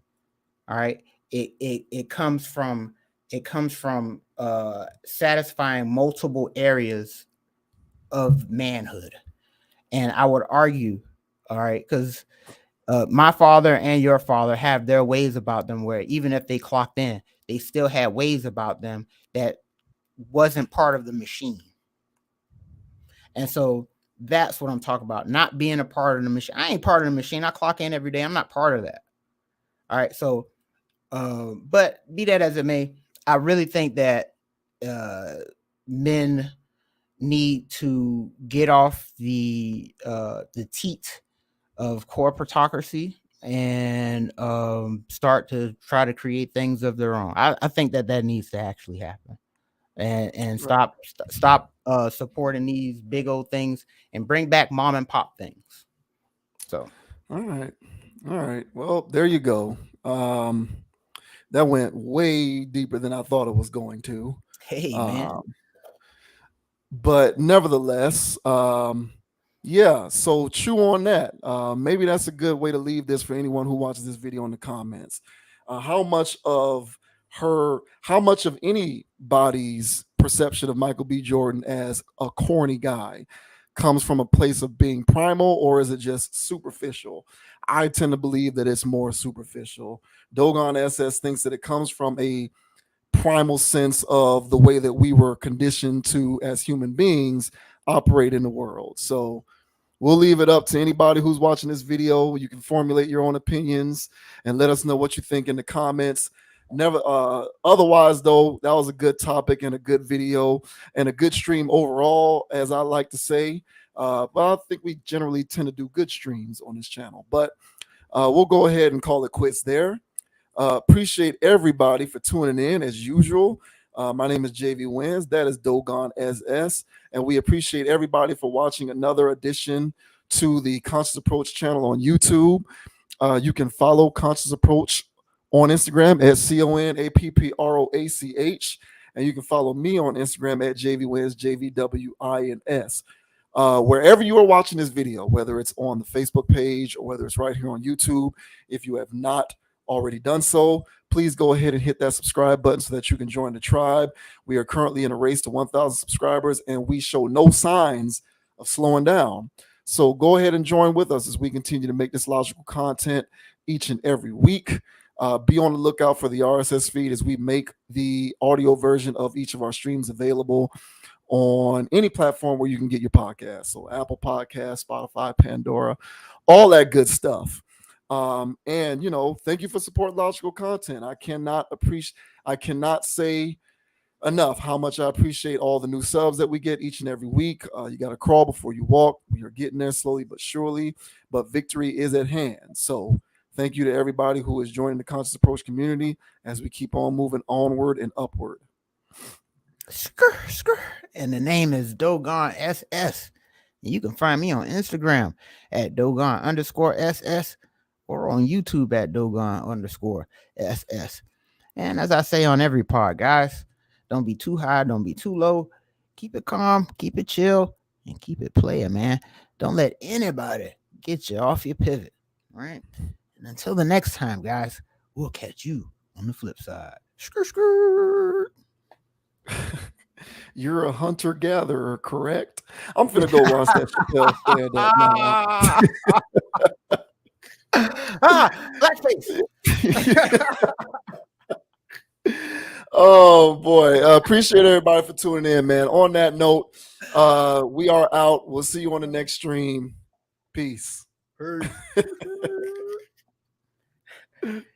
all right, it comes from satisfying multiple areas of manhood. And I would argue, all right, because my father and your father have their ways about them, where even if they clocked in, they still had ways about them that wasn't part of the machine. And so that's what I'm talking about. Not being a part of the machine. I ain't part of the machine. I clock in every day. I'm not part of that. All right. So, but be that as it may, I really think that uh, men need to get off the teat of corporatocracy and start to try to create things of their own. I think that that needs to actually happen. And Right. stop supporting these big old things and bring back mom and pop things. So, All right. All right. Well, there you go. That went way deeper than I thought it was going to. hey man. Um, but nevertheless, yeah. So chew on that. Maybe that's a good way to leave this for anyone who watches this video in the comments. How much of how much of anybody's perception of Michael B. Jordan as a corny guy comes from a place of being primal, or is it just superficial? I tend to believe that it's more superficial. Dogon SS thinks that it comes from a primal sense of the way that we were conditioned to, as human beings, operate in the world. So we'll leave it up to anybody who's watching this video. You can formulate your own opinions and let us know what you think in the comments. Never otherwise though, that was a good topic and a good video and a good stream overall, as I like to say. But I think we generally tend to do good streams on this channel. But we'll go ahead and call it quits there. Appreciate everybody for tuning in as usual. My name is JV Wins. That is Dogon SS. And we appreciate everybody for watching another edition to the Conscious Approach channel on YouTube. You can follow Conscious Approach on Instagram at CONAPPROACH. And you can follow me on Instagram at JVWins, JVWINS. Wherever you are watching this video, whether it's on the Facebook page or whether it's right here on YouTube, if you have not already done so, please go ahead and hit that subscribe button so that you can join the tribe. We are currently in a race to 1,000 subscribers, and we show no signs of slowing down. So go ahead and join with us as we continue to make this logical content each and every week. Be on the lookout for the RSS feed as we make the audio version of each of our streams available on any platform where you can get your podcast. So Apple Podcasts, Spotify, Pandora, all that good stuff. And thank you for supporting logical content. I cannot say enough how much I appreciate all the new subs that we get each and every week. You got to crawl before you walk. We are getting there slowly but surely, but victory is at hand. So thank you to everybody who is joining the Conscious Approach community as we keep on moving onward and upward. Skr. And the name is Dogon SS. You can find me on Instagram at Dogon_SS or on YouTube at Dogon_SS. And as I say on every part, guys, don't be too high, don't be too low. Keep it calm, keep it chill. and keep it playing, man. Don't let anybody get you off your pivot. All right. And until the next time, guys, we'll catch you on the flip side. Skirt, skirt. You're a hunter gatherer, correct? I'm finna go watch that Chappelle stand up Blackface. now. Oh boy. Appreciate everybody for tuning in, man. On that note, we are out. We'll see you on the next stream. Peace. Peace.